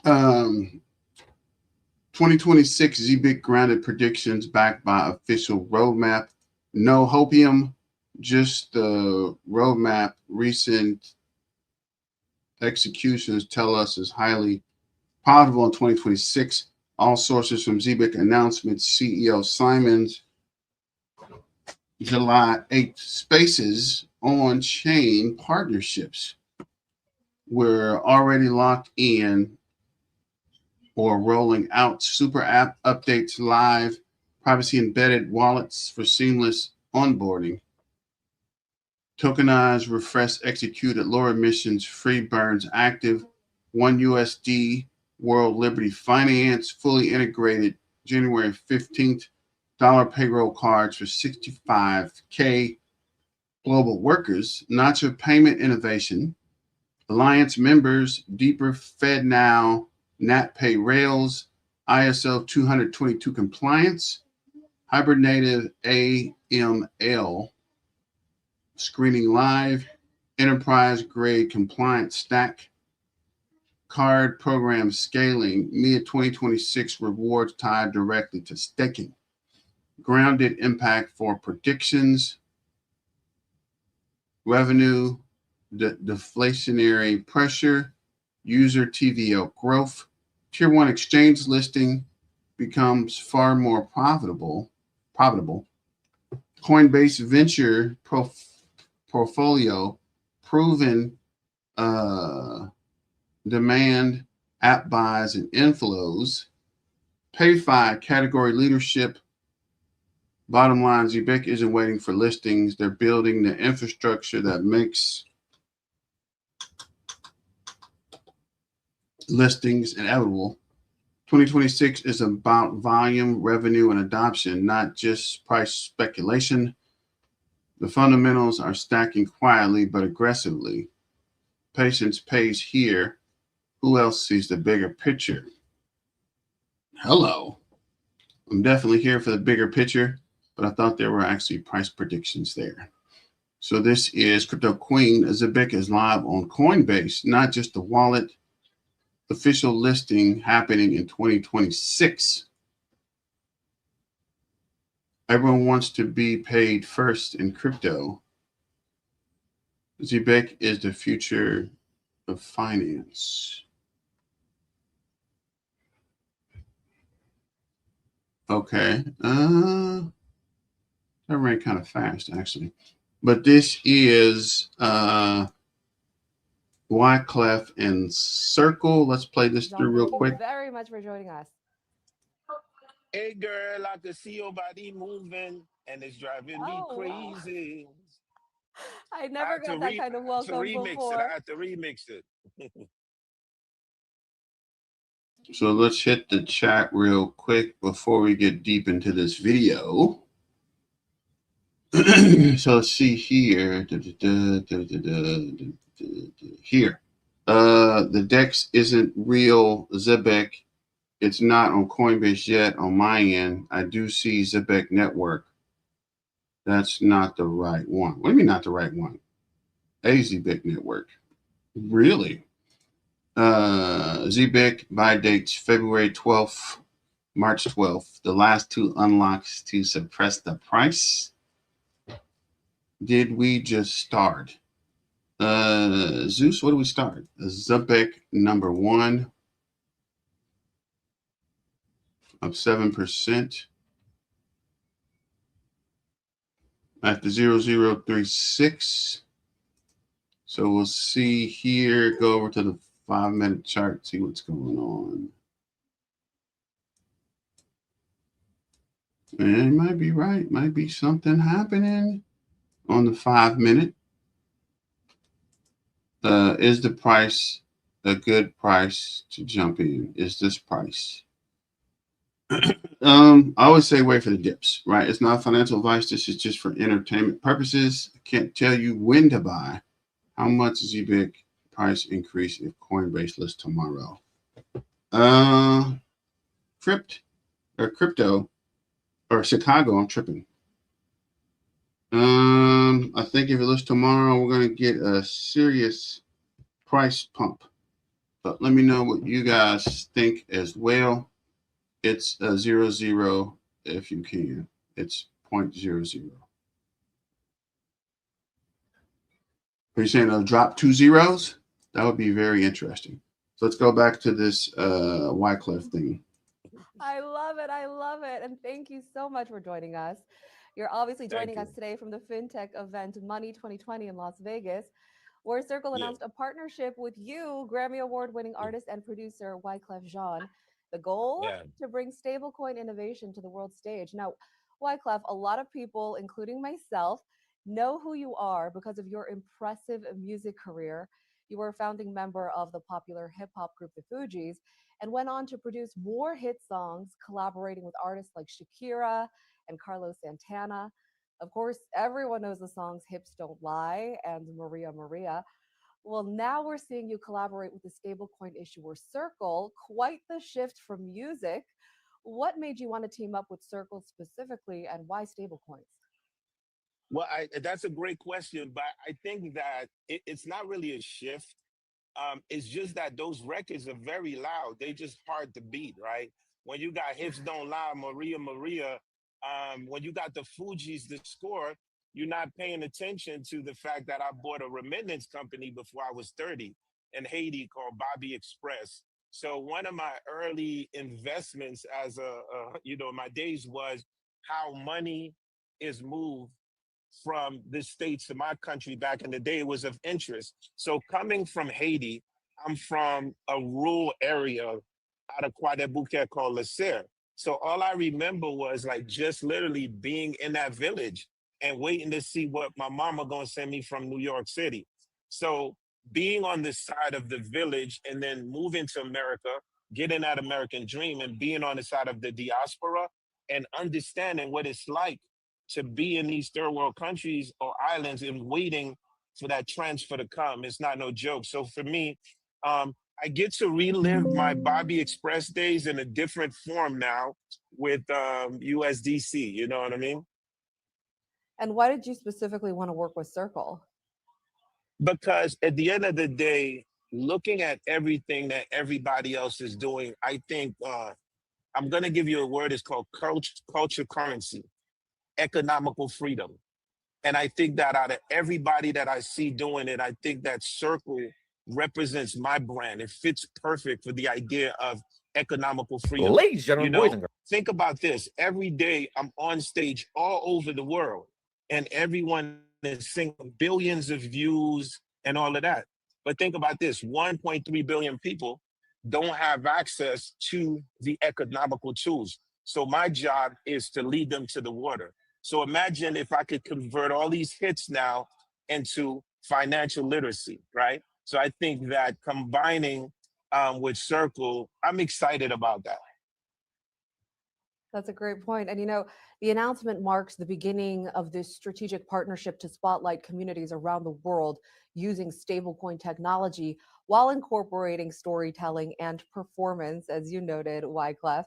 2026 Zebec grounded predictions backed by official roadmap. No hopium, just the roadmap. Recent executions tell us is highly profitable in 2026. All sources from Zebec announcements. CEO Simon's July 8th spaces on chain partnerships. We're already locked in or rolling out super app updates live, privacy embedded wallets for seamless onboarding. Tokenized, refresh, execute at lower emissions, free burns active, 1 USD World Liberty Finance, fully integrated January 15th, dollar payroll cards for 65K global workers, Nacho Payment Innovation, Alliance members, deeper FedNow, NatPay Rails, ISO 222 compliance, hybrid native AML, screening live, enterprise grade compliance stack, card program scaling, mid 2026 rewards tied directly to staking, grounded impact for predictions, revenue, deflationary pressure, user TVL growth, tier one exchange listing becomes far more profitable. Coinbase venture portfolio, proven demand, app buys and inflows, PayFi category leadership. Bottom line, Zebec isn't waiting for listings. They're building the infrastructure that makes listings inevitable. 2026 is about volume, revenue, and adoption, not just price speculation. The fundamentals are stacking quietly but aggressively. Patience pays here. Who else sees the bigger picture? Hello. I'm definitely here for the bigger picture, but I thought there were actually price predictions there. So this is Crypto Queen. Zebec is live on Coinbase, not just the wallet. Official listing happening in 2026. Everyone wants to be paid first in crypto. Zebec is the future of finance. Okay. That ran kind of fast, actually. But this is Wyclef and Circle. Let's play this through real quick. Thank you very much for joining us. Hey girl, I can see your body moving and it's driving me crazy. Wow. I never got that kind of welcome before. I had to remix it. So let's hit the chat real quick before we get deep into this video. So let's see here. Here. The DEX isn't real Zebec. It's not on Coinbase yet on my end. I do see Zebec Network. That's not the right one. What do you mean not the right one? A Zebec Network. Really? Zebec buy dates February 12th, March 12th. The last two unlocks to suppress the price. Did we just start? Zeus, what do we start? Zebec number one of 7% at the 0036. So we'll see here, go over to the 5-minute chart, see what's going on. And it might be right, might be something happening on the 5-minute. Is the price a good price to jump in? Is this price? I always say wait for the dips, right? It's not financial advice. This is just for entertainment purposes. I can't tell you when to buy. How much is the big price increase if Coinbase lists tomorrow? Crypto or Chicago, I'm tripping. I think if it lists tomorrow, we're going to get a serious price pump. But let me know what you guys think as well. It's a 0.00 if you can. It's 0.00. Are you saying it'll drop 2 zeros? That would be very interesting. So let's go back to this Wyclef thing. I love it. I love it. And thank you so much for joining us. You're obviously joining us today from the FinTech event Money 2020 in Las Vegas, where Circle announced a partnership with you, Grammy Award-winning artist and producer Wyclef Jean. The goal? To bring stablecoin innovation to the world stage. Now, Wyclef, a lot of people, including myself, know who you are because of your impressive music career. You were a founding member of the popular hip hop group The Fugees and went on to produce more hit songs, collaborating with artists like Shakira and Carlos Santana. Of course, everyone knows the songs Hips Don't Lie and Maria Maria. Well, now we're seeing you collaborate with the stablecoin issuer Circle. Quite the shift from music. What made you want to team up with Circle specifically, and why stablecoins? Well, that's a great question, but I think that it's not really a shift. It's just that those records are very loud. They just hard to beat, right? When you got Hips Don't Lie, Maria Maria, when you got the Fugees to score, you're not paying attention to the fact that I bought a remittance company before I was 30 in Haiti called Bobby Express. So one of my early investments as my days was how money is moved from the States to my country back in the day was of interest. So coming from Haiti, I'm from a rural area out of Croix-des-Bouquets called Le Serre. So all I remember was like just literally being in that village and waiting to see what my mama gonna send me from New York City. So being on the side of the village and then moving to America, getting that American dream and being on the side of the diaspora and understanding what it's like to be in these third world countries or islands and waiting for that transfer to come. It's not no joke. So for me, I get to relive my Bobby Express days in a different form now with USDC. You know what I mean? And why did you specifically want to work with Circle? Because at the end of the day, looking at everything that everybody else is doing, I think I'm going to give you a word. It's called culture currency, economical freedom. And I think that out of everybody that I see doing it, I think that Circle represents my brand. It fits perfect for the idea of economical freedom. Ladies, gentlemen, boys and girls. Think about this. Every day I'm on stage all over the world and everyone is seeing billions of views and all of that. But think about this, 1.3 billion people don't have access to the economical tools. So my job is to lead them to the water. So imagine if I could convert all these hits now into financial literacy, right? So I think that combining with Circle, I'm excited about that. That's a great point. And the announcement marks the beginning of this strategic partnership to spotlight communities around the world using stablecoin technology while incorporating storytelling and performance, as you noted, Wyclef.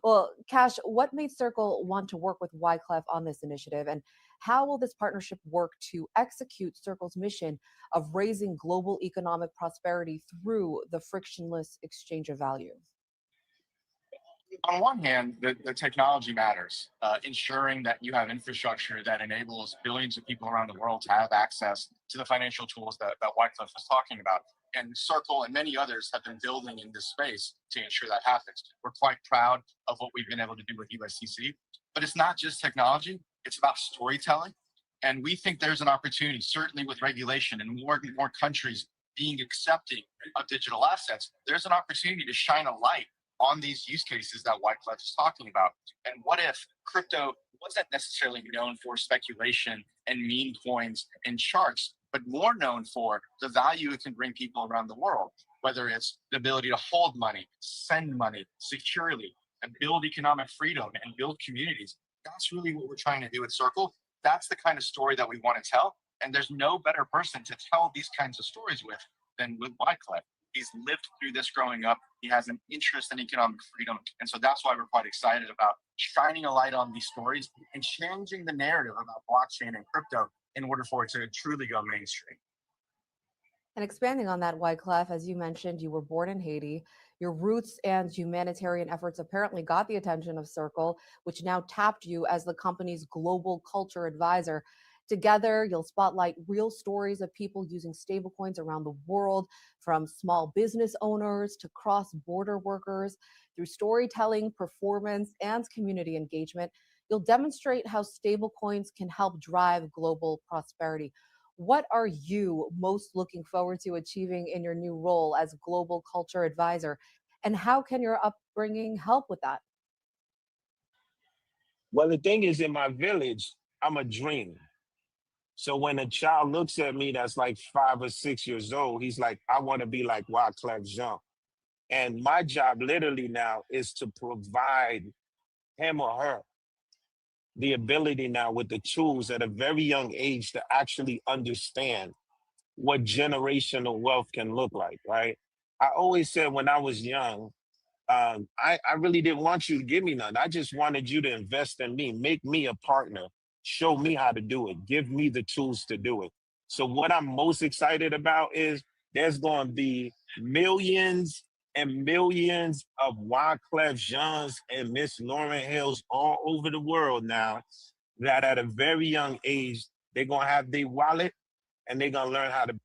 Well, Cash, what made Circle want to work with Wyclef on this initiative, and how will this partnership work to execute Circle's mission of raising global economic prosperity through the frictionless exchange of value? On one hand, the technology matters, ensuring that you have infrastructure that enables billions of people around the world to have access to the financial tools that Wyclef was talking about. And Circle and many others have been building in this space to ensure that happens. We're quite proud of what we've been able to do with USCC, but it's not just technology, it's about storytelling. And we think there's an opportunity, certainly with regulation and more countries being accepting of digital assets, there's an opportunity to shine a light on these use cases that Wyclef is talking about. And what if crypto wasn't necessarily known for speculation and meme coins and charts, but more known for the value it can bring people around the world, whether it's the ability to hold money, send money securely, and build economic freedom and build communities. That's really what we're trying to do at Circle. That's the kind of story that we want to tell. And there's no better person to tell these kinds of stories with than with Wyclef. He's lived through this growing up. He has an interest in economic freedom. And so that's why we're quite excited about shining a light on these stories and changing the narrative about blockchain and crypto in order for it to truly go mainstream. And expanding on that, Wyclef, as you mentioned, you were born in Haiti. Your roots and humanitarian efforts apparently got the attention of Circle, which now tapped you as the company's global culture advisor. Together, you'll spotlight real stories of people using stablecoins around the world, from small business owners to cross-border workers. Through storytelling, performance, and community engagement, you'll demonstrate how stablecoins can help drive global prosperity. What are you most looking forward to achieving in your new role as global culture advisor? And how can your upbringing help with that? Well, the thing is, in my village, I'm a dream. So when a child looks at me that's like 5 or 6 years old, he's like, I want to be like Wyclef Jean. And my job literally now is to provide him or her the ability now with the tools at a very young age to actually understand what generational wealth can look like, right? I always said when I was young, I really didn't want you to give me none. I just wanted you to invest in me, make me a partner, show me how to do it, give me the tools to do it. So what I'm most excited about is there's going to be millions and millions of Wyclef Jeans and Miss Lauren Hills all over the world now that at a very young age, they're going to have their wallet and they're going to learn how to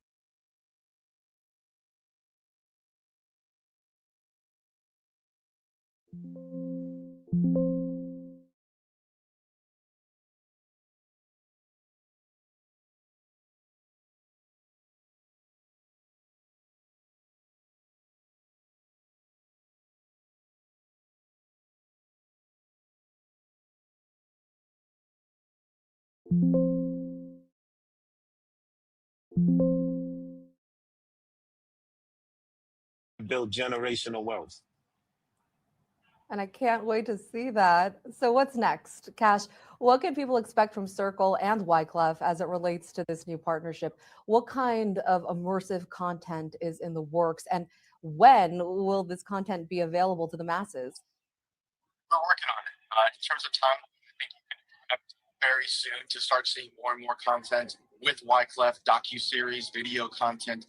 build generational wealth. And I can't wait to see that. So what's next? Cash, what can people expect from Circle and Wyclef as it relates to this new partnership? What kind of immersive content is in the works? And when will this content be available to the masses? We're working on it. In terms of time, I think you can expect very soon to start seeing more and more content with Wyclef, docuseries, video content,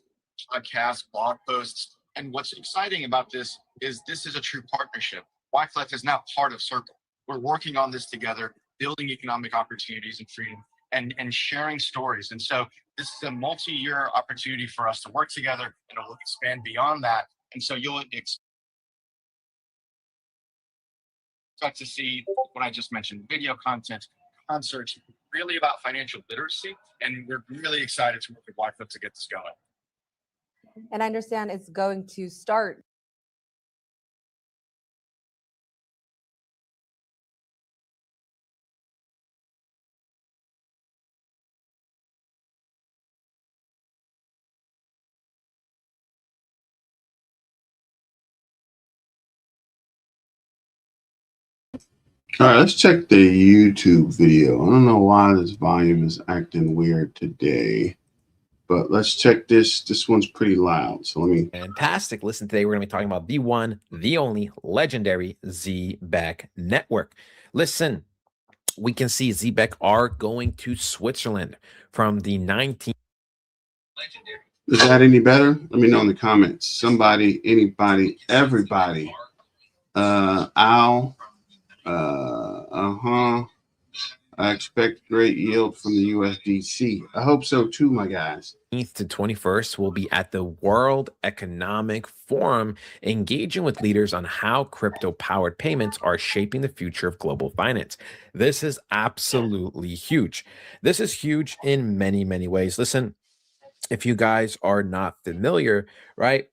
podcasts, blog posts. And what's exciting about this is a true partnership. Wyclef is now part of Circle. We're working on this together, building economic opportunities and freedom and sharing stories. And so this is a multi-year opportunity for us to work together, and it will expand beyond that. And so you'll expect to see what I just mentioned, video content, concerts, really about financial literacy. And we're really excited to work with Wyclef to get this going. And I understand it's going to start. All right, let's check the YouTube video. I don't know why this volume is acting weird today, but let's check this. This one's pretty loud, so let me. Fantastic. Listen, today we're going to be talking about the one, the only legendary Zebec Network. Listen, we can see Zebec are going to Switzerland from the 19th. Is that any better? Let me know in the comments. Somebody, anybody, everybody. Al. I expect great yield from the USDC. I hope so too, my guys. 19th to 21st will be at the World Economic Forum, engaging with leaders on how crypto-powered payments are shaping the future of global finance. This is absolutely huge. This is huge in many, many ways. Listen, if you guys are not familiar, right?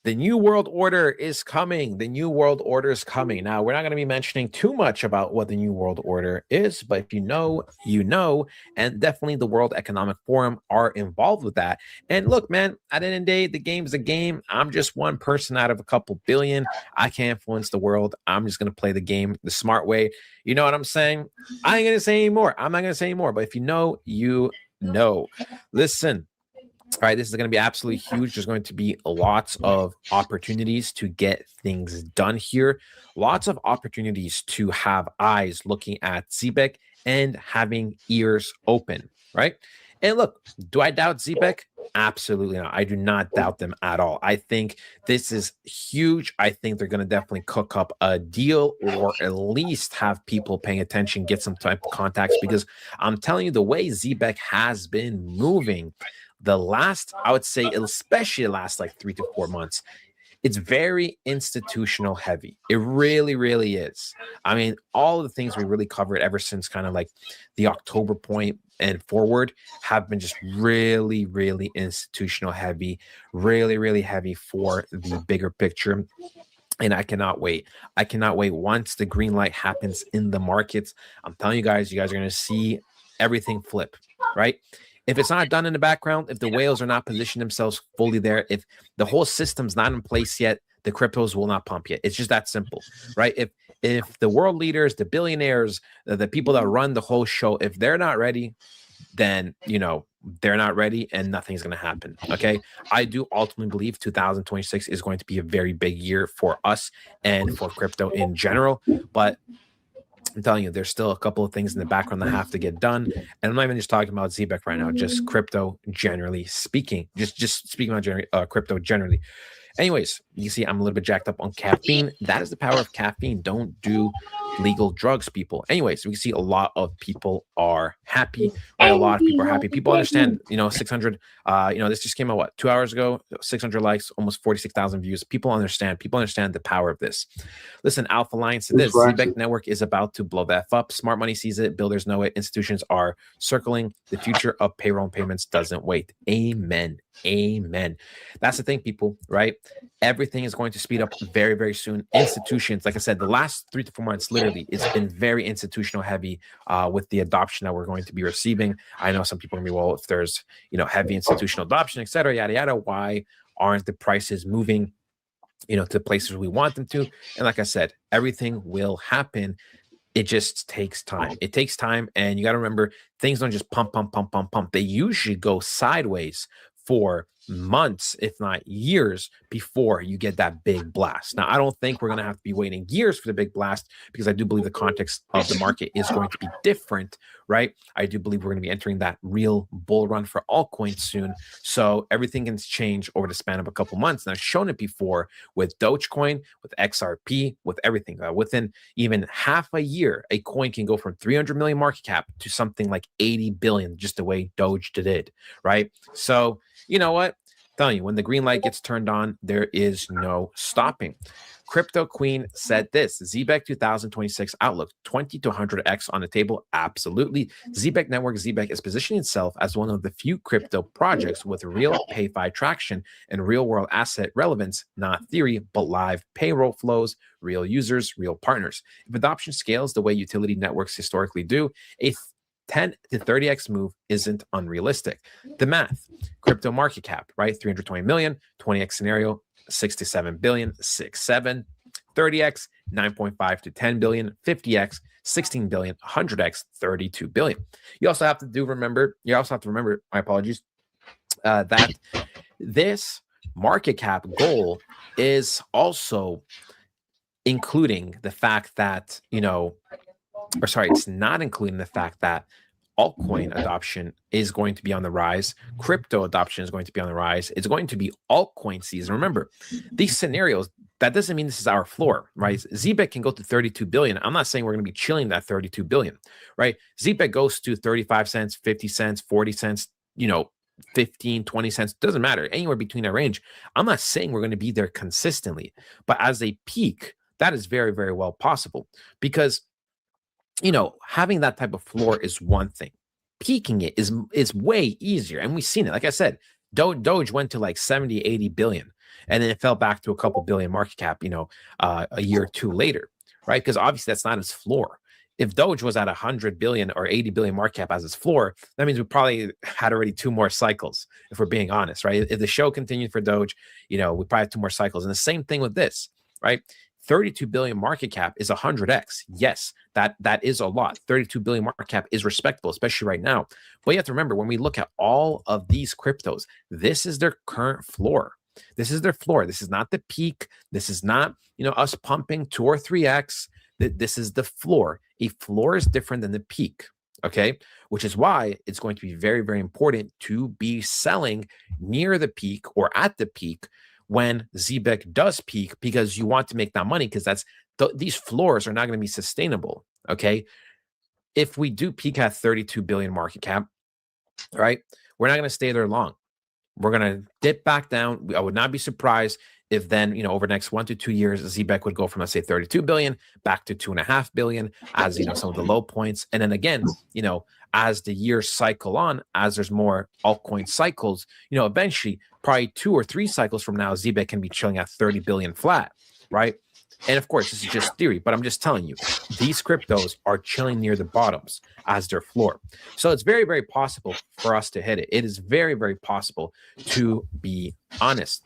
The New World Order is coming. The New World Order is coming. Now, we're not going to be mentioning too much about what the New World Order is, but if you know, you know, and definitely the World Economic Forum are involved with that. And look, man, at the end of the day, the game is a game. I'm just one person out of a couple billion. I can't influence the world. I'm just going to play the game the smart way. You know what I'm saying? I ain't going to say any more. I'm not going to say any more, but if you know, you know. Listen. All right, this is going to be absolutely huge. There's going to be lots of opportunities to get things done here. Lots of opportunities to have eyes looking at Zebec and having ears open, right? And look, do I doubt Zebec? Absolutely not. I do not doubt them at all. I think this is huge. I think they're going to definitely cook up a deal, or at least have people paying attention, get some type of contacts, because I'm telling you, the way Zebec has been moving the last, I would say, especially the last like 3 to 4 months, it's very institutional heavy. It really, really is. I mean, all of the things we really covered ever since kind of like the October point and forward have been just really, really institutional heavy, really, really heavy for the bigger picture. And I cannot wait. I cannot wait. Once the green light happens in the markets, I'm telling you guys are going to see everything flip, right? If it's not done in the background, if the whales are not positioned themselves fully there, if the whole system's not in place yet, the cryptos will not pump yet. It's just that simple, right? If the world leaders, the billionaires, the people that run the whole show, if they're not ready, then they're not ready and nothing's going to happen. Okay, I do ultimately believe 2026 is going to be a very big year for us and for crypto in general, but I'm telling you, there's still a couple of things in the background that have to get done. And I'm not even just talking about Zebec right now, just crypto generally speaking, just speaking about crypto generally. Anyways, you see, I'm a little bit jacked up on caffeine. That is the power of caffeine. Don't do legal drugs, people. Anyways, we can see a lot of people are happy, right? A lot of people are happy. People understand, 600, this just came out, 2 hours ago, 600 likes, almost 46,000 views. People understand the power of this. Listen, Alpha Alliance to this, Zebec Network is about to blow the F up. Smart money sees it. Builders know it. Institutions are circling. The future of payroll and payments doesn't wait. Amen. Amen. That's the thing, people, right? Everything is going to speed up very, very soon. Institutions, like I said, the last 3 to 4 months, literally, it's been very institutional heavy with the adoption that we're going to be receiving. I know some people are going to be, well, if there's, heavy institutional adoption, et cetera, yada, yada, why aren't the prices moving, to places we want them to? And like I said, everything will happen. It just takes time. It takes time. And you got to remember, things don't just pump. They usually go sideways for months, if not years, before you get that big blast. Now, I don't think we're going to have to be waiting years for the big blast, because I do believe the context of the market is going to be different, right? I do believe we're going to be entering that real bull run for altcoins soon. So everything can change over the span of a couple months. And I've shown it before with Dogecoin, with XRP, with everything. Within even half a year, a coin can go from 300 million market cap to something like 80 billion, just the way Doge did it, right? So, you know what? I'm telling you, when the green light gets turned on, there is no stopping. Crypto Queen said this: Zebec 2026 outlook, 20 to 100x on the table. Absolutely. Zebec Network, Zebec is positioning itself as one of the few crypto projects with real PayFi traction and real world asset relevance, not theory, but live payroll flows, real users, real partners. If adoption scales the way utility networks historically do, a 10 to 30x move isn't unrealistic. The math: crypto market cap, right? 320 million, 20x scenario, 67 billion, 6-7, 30x, 9.5 to 10 billion, 50x, 16 billion, 100x, 32 billion. You also have to remember, my apologies, that this market cap goal is also including the fact that, it's not including the fact that altcoin adoption is going to be on the rise. Crypto adoption is going to be on the rise. It's going to be altcoin season. Remember, these scenarios, that doesn't mean this is our floor, right? Zebec can go to 32 billion. I'm not saying we're going to be chilling that 32 billion, right? Zebec goes to 35 cents, 50 cents, 40 cents, 15, 20 cents, doesn't matter, anywhere between that range. I'm not saying we're going to be there consistently, but as a peak, that is very, very well possible, because having that type of floor is one thing. Peaking it is way easier. And we've seen it. Like I said, Doge went to like 70, 80 billion. And then it fell back to a couple billion market cap, a year or two later, right? Because obviously that's not its floor. If Doge was at 100 billion or 80 billion market cap as its floor, that means we probably had already 2 more cycles, if we're being honest, right? If the show continued for Doge, we probably have 2 more cycles. And the same thing with this, right? 32 billion market cap is 100x. Yes, that is a lot. 32 billion market cap is respectable, especially right now. But you have to remember, when we look at all of these cryptos, this is their current floor. This is their floor. This is not the peak. This is not, us pumping 2 or 3x. This is the floor. A floor is different than the peak, okay? Which is why it's going to be very, very important to be selling near the peak or at the peak when Zebec does peak, because you want to make that money, because these floors are not going to be sustainable, okay? If we do peak at 32 billion market cap, right, we're not going to stay there long. We're going to dip back down. I would not be surprised if then, over the next 1 to 2 years, Zebec would go from, let's say, 32 billion back to 2.5 billion as, some of the low points. And then again, as the years cycle on, as there's more altcoin cycles, eventually, probably 2 or 3 cycles from now, Zebec can be chilling at 30 billion flat, right? And of course, this is just theory, but I'm just telling you, these cryptos are chilling near the bottoms as their floor. So it's very, very possible for us to hit it. It is very, very possible, to be honest.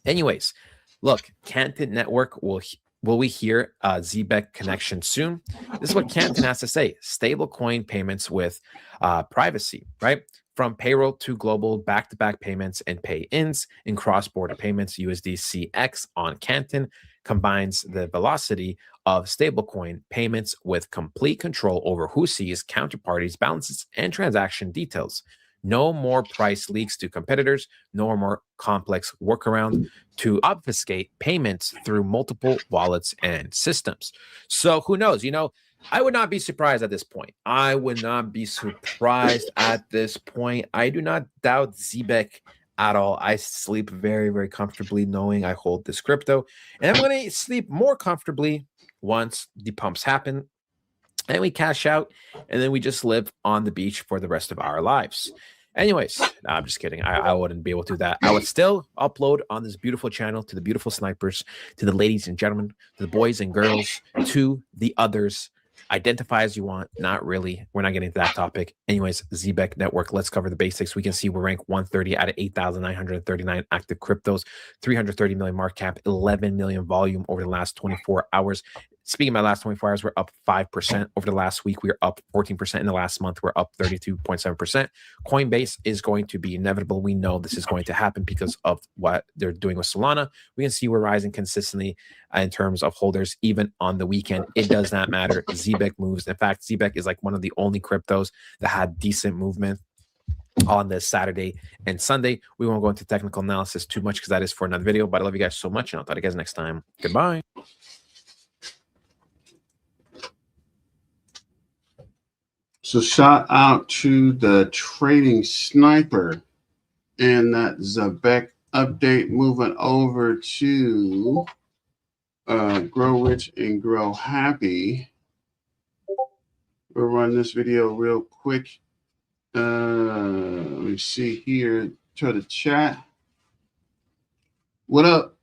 Anyways, look, Canton Network will we hear Zebec connection soon? This is what Canton has to say. Stablecoin payments with privacy, right? From payroll to global back-to-back payments and pay-ins in cross-border payments, USDCX on Canton combines the velocity of stablecoin payments with complete control over who sees counterparties, balances, and transaction details. No more price leaks to competitors, no more complex workaround to obfuscate payments through multiple wallets and systems. So who knows? I would not be surprised at this point. I would not be surprised at this point. I do not doubt Zebec at all. I sleep very, very comfortably knowing I hold this crypto. And I'm going to sleep more comfortably once the pumps happen and we cash out, and then we just live on the beach for the rest of our lives. Anyways, no, I'm just kidding. I wouldn't be able to do that. I would still upload on this beautiful channel to the beautiful snipers, to the ladies and gentlemen, to the boys and girls, to the others. Identify as you want. Not really. We're not getting into that topic. Anyways, Zebec Network, let's cover the basics. We can see we're ranked 130 out of 8,939 active cryptos, 330 million market cap, 11 million volume over the last 24 hours. Speaking of my last 24 hours, we're up 5% over the last week. We're up 14% in the last month. We're up 32.7%. Coinbase is going to be inevitable. We know this is going to happen because of what they're doing with Solana. We can see we're rising consistently in terms of holders, even on the weekend. It does not matter. Zebec moves. In fact, Zebec is like one of the only cryptos that had decent movement on this Saturday and Sunday. We won't go into technical analysis too much because that is for another video, but I love you guys so much, and I'll talk to you guys next time. Goodbye. So shout out to the trading sniper and that Zebec update. Moving over to Grow Rich and Grow Happy. We'll run this video real quick. Let me see here to the chat. What up,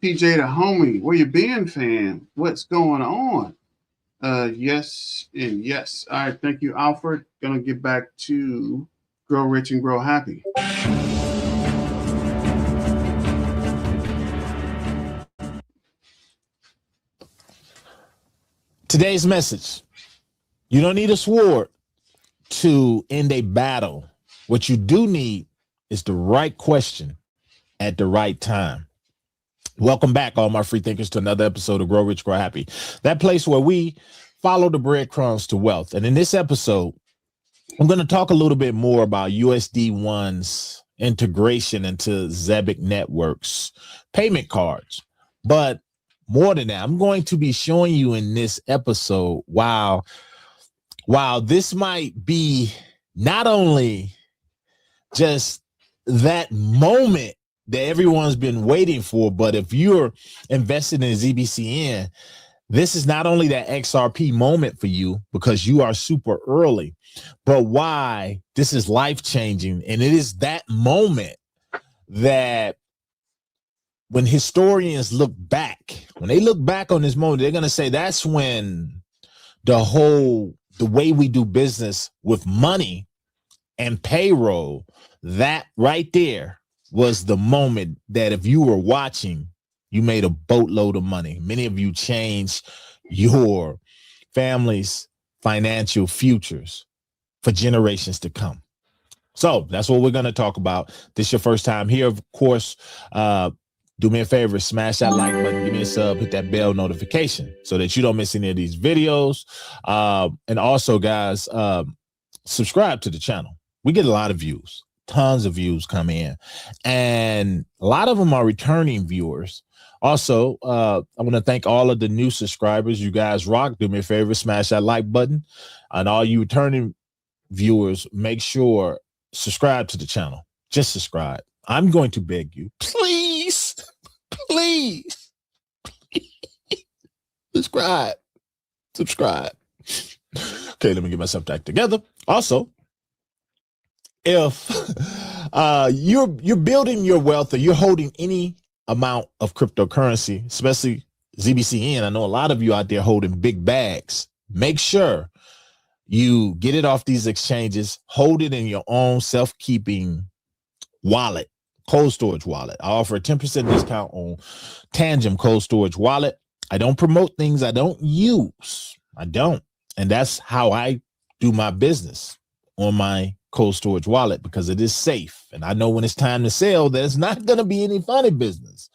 PJ the homie? Where you been, fam? What's going on? Yes and yes. All right, thank you, Alfred. Gonna get back to Grow Rich and Grow Happy. Today's message: you don't need a sword to end a battle. What you do need is the right question at the right time. Welcome back, all my free thinkers, to another episode of Grow Rich, Grow Happy, that place where we follow the breadcrumbs to wealth. And in this episode, I'm going to talk a little bit more about USD1's integration into Zebec Network's payment cards. But more than that, I'm going to be showing you in this episode, while this might be not only just that moment that everyone's been waiting for, but if you're invested in ZBCN, this is not only that XRP moment for you because you are super early, but why this is life-changing. And it is that moment that when historians look back, when they look back on this moment, they're going to say that's when the way we do business with money and payroll, that right there was the moment that if you were watching, you made a boatload of money. Many of you changed your family's financial futures for generations to come. So that's what we're going to talk about. This is your first time here, of course. Do me a favor, smash that like button, give me a sub, hit that bell notification so that you don't miss any of these videos. And also, guys, subscribe to the channel. We get a lot of views. Tons of views come in, and a lot of them are returning viewers. Also, I want to thank all of the new subscribers. You guys rock. Do me a favor, smash that like button. And all you returning viewers, make sure subscribe to the channel. Just subscribe. I'm going to beg you, please, please, subscribe. Okay, let me get myself back together. Also, if you're building your wealth or you're holding any amount of cryptocurrency, especially ZBCN, I know a lot of you out there holding big bags. Make sure you get it off these exchanges, hold it in your own self-keeping wallet, cold storage wallet. I offer a 10% discount on Tangent cold storage wallet. I don't promote things I don't use. I don't. And that's how I do my business on my cold storage wallet, because it is safe. And I know when it's time to sell, there's not going to be any funny business.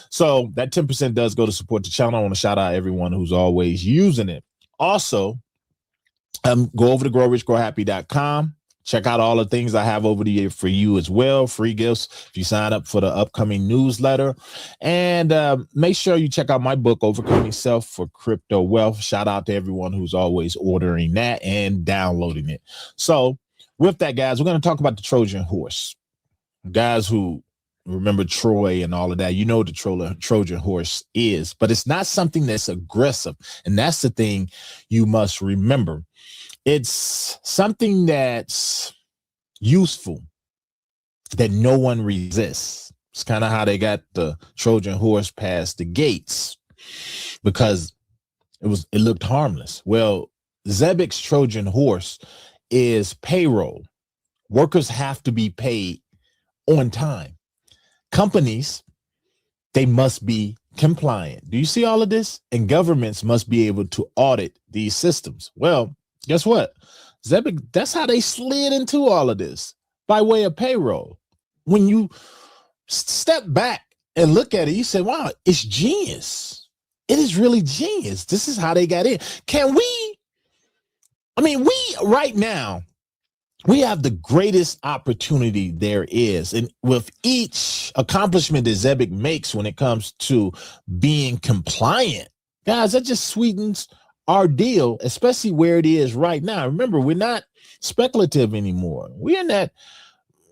So that 10% does go to support the channel. I want to shout out everyone who's always using it. Also, go over to growrichgrowhappy.com. Check out all the things I have over there for you as well. Free gifts if you sign up for the upcoming newsletter. And make sure you check out my book, Overcoming Self for Crypto Wealth. Shout out to everyone who's always ordering that and downloading it. So with that, guys, we're going to talk about the Trojan horse. Guys who remember Troy and all of that, you know what the Trojan horse is, but it's not something that's aggressive. And that's the thing you must remember. It's something that's useful that no one resists. It's kind of how they got the Trojan horse past the gates, because it looked harmless. Well, Zebec's Trojan horse is payroll. Workers have to be paid on time. Companies, they must be compliant. Do you see all of this? And governments must be able to audit these systems. Well, guess what? Zebec, that's how they slid into all of this, by way of payroll. When you step back and look at it, you say, wow, it's genius. It is really genius. This is how they got in. Right now, we have the greatest opportunity there is. And with each accomplishment that Zebec makes when it comes to being compliant, guys, that just sweetens our deal, especially where it is right now. Remember, we're not speculative anymore. We're in that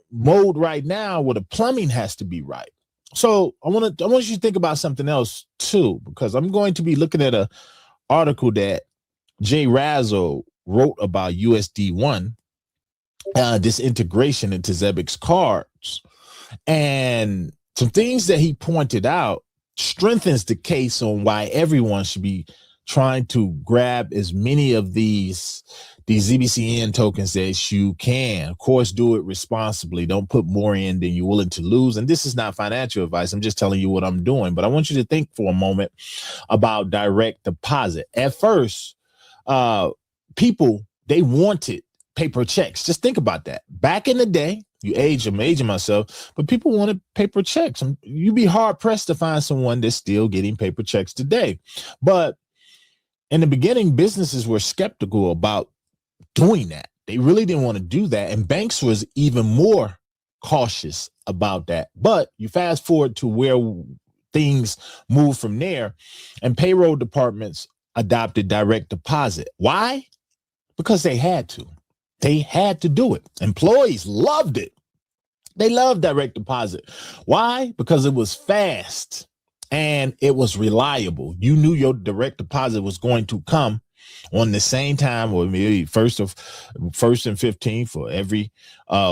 mode right now where the plumbing has to be right. So I want you to think about something else too, because I'm going to be looking at an article that Jay Razzo wrote about USD1, this integration into Zebec's cards, and some things that he pointed out strengthens the case on why everyone should be trying to grab as many of these ZBCN tokens as you can. Of course, do it responsibly. Don't put more in than you're willing to lose. And this is not financial advice. I'm just telling you what I'm doing. But I want you to think for a moment about direct deposit. At first, people, they wanted paper checks. Just think about that. Back in the day, I'm aging myself, but people wanted paper checks. You'd be hard pressed to find someone that's still getting paper checks today. But in the beginning, businesses were skeptical about doing that. They really didn't want to do that. And banks was even more cautious about that. But you fast forward to where things move from there, and payroll departments adopted direct deposit. Why? Because they had to. They had to do it. Employees loved it. They loved direct deposit. Why? Because it was fast and it was reliable. You knew your direct deposit was going to come on the same time, or maybe first and 15th for every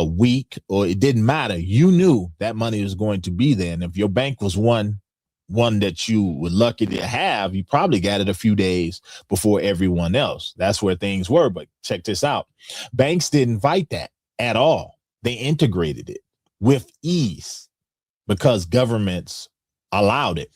week, or it didn't matter. You knew that money was going to be there. And if your bank was one that you were lucky to have, you probably got it a few days before everyone else. That's where things were. But check this out. Banks didn't fight that at all. They integrated it with ease because governments allowed it.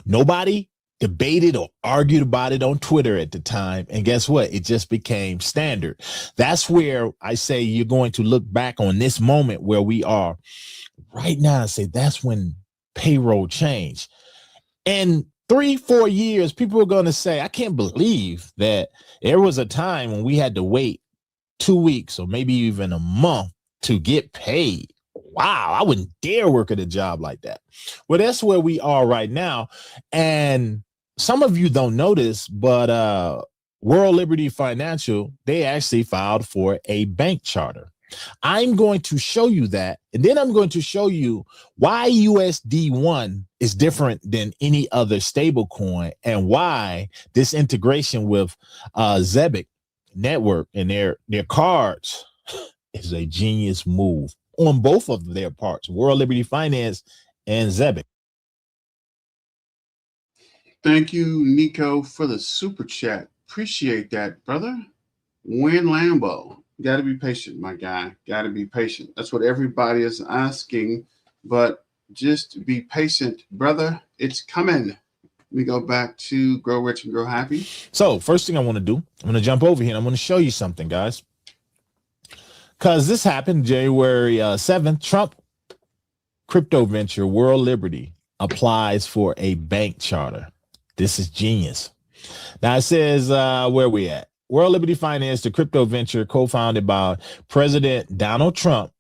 Nobody debated or argued about it on Twitter at the time. And guess what? It just became standard. That's where I say you're going to look back on this moment where we are right now and say that's when payroll changed. In 3-4 years, people are going to say, I can't believe that there was a time when we had to wait 2 weeks or maybe even a month to get paid. Wow, I wouldn't dare work at a job like that. Well, that's where we are right now. And some of you don't know this, but World Liberty Financial, they actually filed for a bank charter. I'm going to show you that, and then I'm going to show you why USD1 is different than any other stable coin, and why this integration with Zebec Network and their cards is a genius move on both of their parts, World Liberty Finance and Zebec. Thank you, Nico, for the super chat. Appreciate that, brother. Win Lambo. Got to be patient, my guy. Got to be patient. That's what everybody is asking. But just be patient, brother. It's coming. We go back to Grow Rich and Grow Happy. So first thing I want to do, I'm going to jump over here and I'm going to show you something, guys. Because this happened January 7th. Trump crypto venture World Liberty applies for a bank charter. This is genius. Now it says where we at. World Liberty Finance, the crypto venture co-founded by President Donald Trump,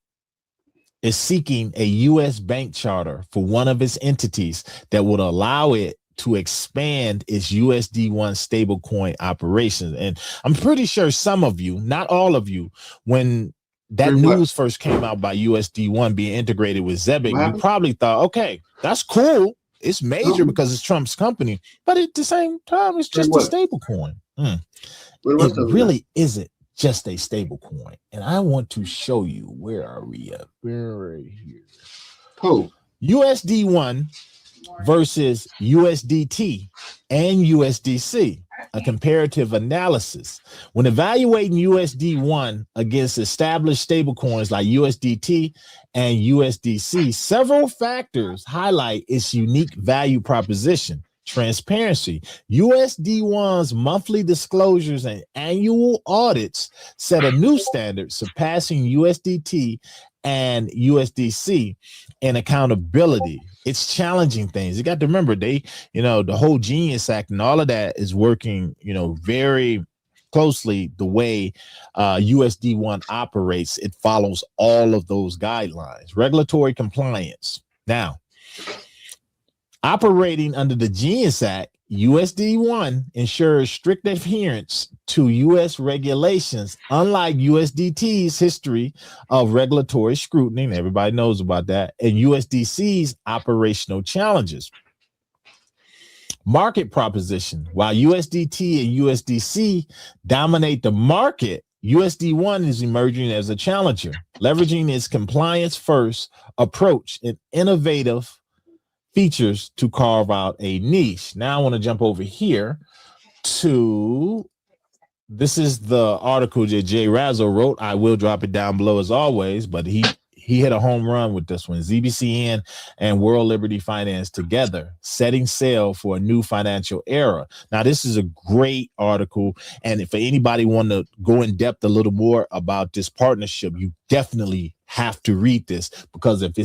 is seeking a U.S. bank charter for one of its entities that would allow it to expand its USD1 stablecoin operations. And I'm pretty sure some of you, not all of you, when that news first came out by USD1 being integrated with Zebec, you probably thought, okay, that's cool. It's major because it's Trump's company, but at the same time, it's just a stable coin. It really isn't just a stable coin. And I want to show you, where are we at? We're right here. Cool. USD1 versus USDT and USDC, a comparative analysis. When evaluating USD1 against established stablecoins like USDT and USDC, several factors highlight its unique value proposition. Transparency. USD1's monthly disclosures and annual audits set a new standard, surpassing USDT and USDC in accountability. It's challenging things. You got to remember, the whole Genius Act and all of that is working, very closely the way USD1 operates. It follows all of those guidelines. Regulatory compliance. Now, operating under the Genius Act, USD1 ensures strict adherence to U.S. regulations, unlike USDT's history of regulatory scrutiny, and everybody knows about that, and USDC's operational challenges. Market proposition. While USDT and USDC dominate the market, USD1 is emerging as a challenger, leveraging its compliance-first approach and innovative features to carve out a niche. Now I want to jump over here to, this is the article that Jay Razzo wrote. I will drop it down below as always, but he hit a home run with this one. ZBCN and World Liberty Finance together, setting sail for a new financial era. Now, this is a great article. And if anybody want to go in depth a little more about this partnership, you definitely have to read this, because if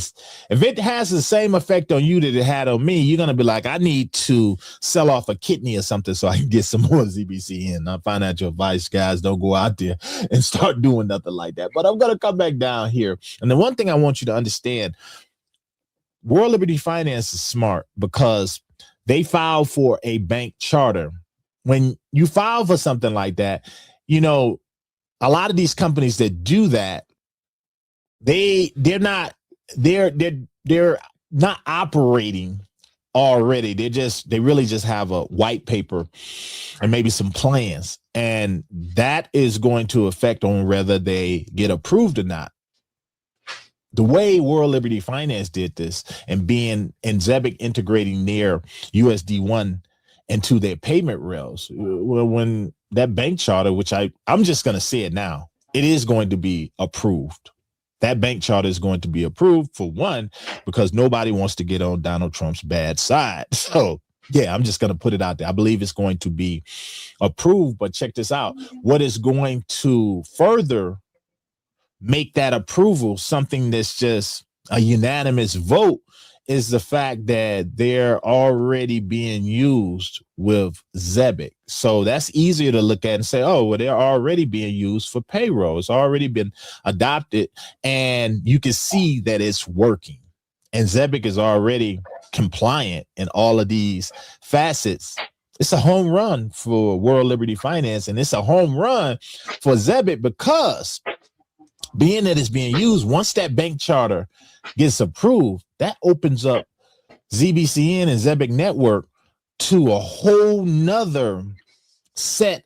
it has the same effect on you that it had on me, you're going to be like, I need to sell off a kidney or something so I can get some more ZBCN. Not financial advice, guys. Don't go out there and start doing nothing like that. But I'm going to come back down here. And the one thing I want you to understand, World Liberty Finance is smart because they filed for a bank charter. When you file for something like that, a lot of these companies that do that, they're not operating already. They really just have a white paper and maybe some plans, and that is going to affect on whether they get approved or not. The way World Liberty Finance did this, and Zebec integrating their USD1 into their payment rails, when that bank charter, which I'm just going to say it now, it is going to be approved. That bank charter is going to be approved, for one, because nobody wants to get on Donald Trump's bad side. So, yeah, I'm just going to put it out there. I believe it's going to be approved. But check this out. What is going to further make that approval something that's just a unanimous vote is the fact that they're already being used with Zebec. So that's easier to look at and say, oh, well, they're already being used for payroll. It's already been adopted, and you can see that it's working. And Zebec is already compliant in all of these facets. It's a home run for World Liberty Finance, and it's a home run for Zebec, because being that it's being used, once that bank charter gets approved, that opens up ZBCN and Zebec Network to a whole nother set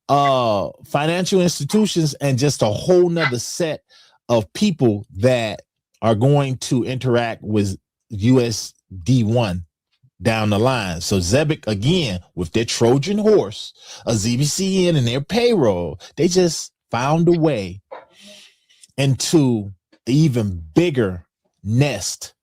of financial institutions and just a whole nother set of people that are going to interact with USD1 down the line. So Zebec, again, with their Trojan horse, a ZBCN and their payroll, they just found a way into the even bigger nest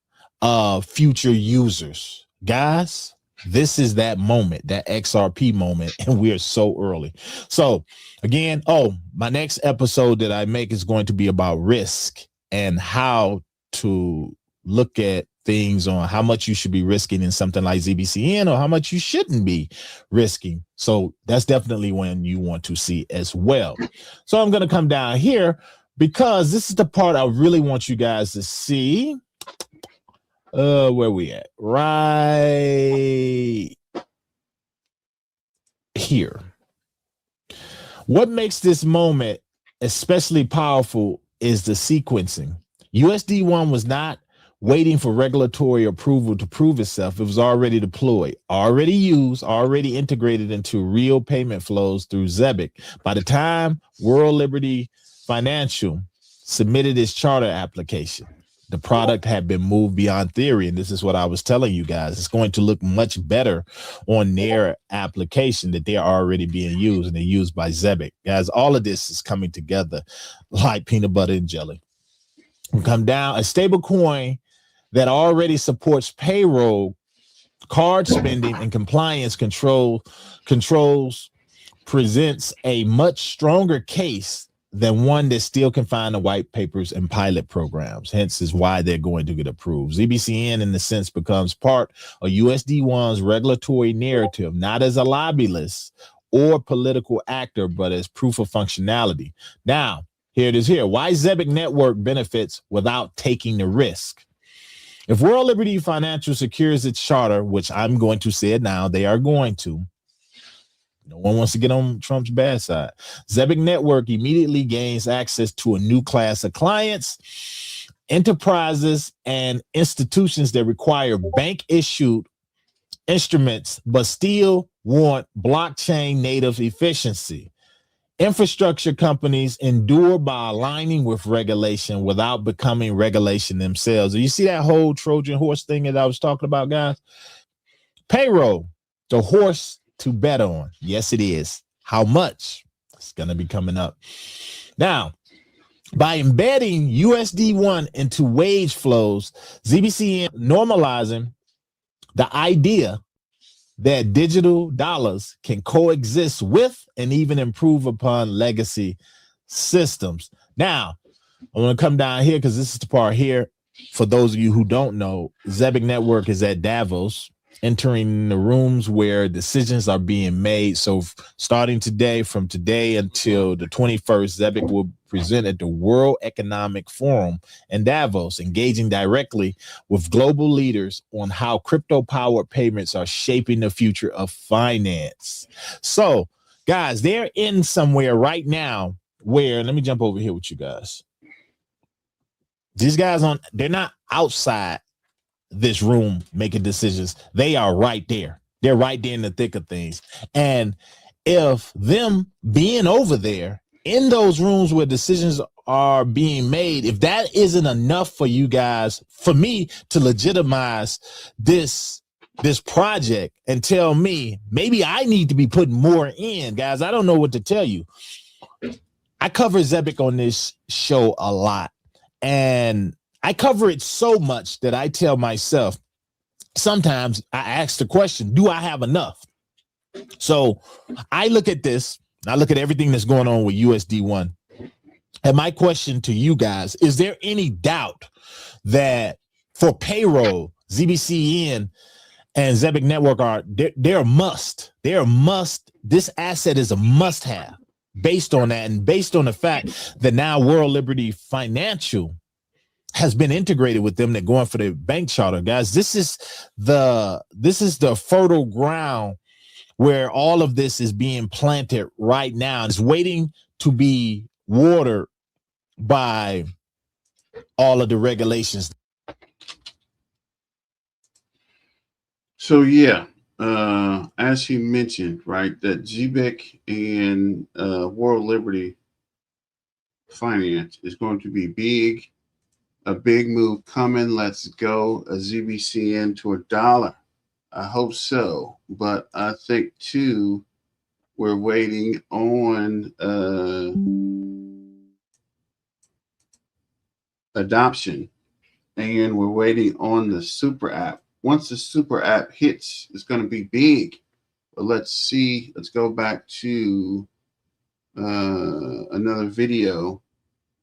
of future users. Guys, this is that moment, that XRP moment, and we're so early. So again, my next episode that I make is going to be about risk and how to look at things on how much you should be risking in something like ZBCN or how much you shouldn't be risking. So that's definitely when you want to see as well. So I'm going to come down here because this is the part I really want you guys to see. Where we at? Right here. What makes this moment especially powerful is the sequencing. USD1 was not waiting for regulatory approval to prove itself. It was already deployed, already used, already integrated into real payment flows through Zebec. By the time World Liberty Financial submitted its charter application, the product had been moved beyond theory. And this is what I was telling you guys. It's going to look much better on their application that they're already being used, and they're used by Zebec. Guys, all of this is coming together like peanut butter and jelly. We come down, a stable coin that already supports payroll, card spending, and compliance controls presents a much stronger case than one that still can find the white papers and pilot programs. Hence is why they're going to get approved. ZBCN, in the sense, becomes part of USD1's regulatory narrative, not as a lobbyist or political actor, but as proof of functionality. Now, here it is here. Why Zebec Network benefits without taking the risk. If World Liberty Financial secures its charter, which I'm going to say it now, they are going to. No one wants to get on Trump's bad side. Zebec Network immediately gains access to a new class of clients, enterprises, and institutions that require bank-issued instruments, but still want blockchain native efficiency. Infrastructure companies endure by aligning with regulation without becoming regulation themselves. You see that whole Trojan horse thing that I was talking about, guys? Payroll, the horse to bet on. Yes, it is. How much? It's going to be coming up. Now, by embedding USD1 into wage flows, ZBCN normalizing the idea that digital dollars can coexist with and even improve upon legacy systems. Now, I'm going to come down here because this is the part here. For those of you who don't know, Zebec Network is at Davos, entering the rooms where decisions are being made. So starting today, from today until the 21st, Zebec will present at the World Economic Forum in Davos, engaging directly with global leaders on how crypto-powered payments are shaping the future of finance. So, guys, they're in somewhere right now where, let me jump over here with you guys. These guys they're not outside this room making decisions. They are right there. They're right there in the thick of things. And if them being over there in those rooms where decisions are being made, if that isn't enough for you guys, for me to legitimize this project and tell me maybe I need to be putting more in, guys, I don't know what to tell you. I cover Zebec on this show a lot, and I cover it so much that I tell myself, sometimes I ask the question, do I have enough? So I look at this, I look at everything that's going on with USD1. And my question to you guys, is there any doubt that for payroll, ZBCN and Zebec Network they're a must. They're a must. This asset is a must have based on that, and based on the fact that now World Liberty Financial has been integrated with them. They're going for the bank charter, guys. This is the fertile ground where all of this is being planted right now. It's waiting to be watered by all of the regulations. So yeah, as he mentioned, right, that Zebec and World Liberty Finance is going to be big. A big move coming. Let's go. A ZBCN to $1. I hope so. But I think too, we're waiting on adoption, and we're waiting on the super app. Once the super app hits, it's going to be big. But let's see. Let's go back to another video,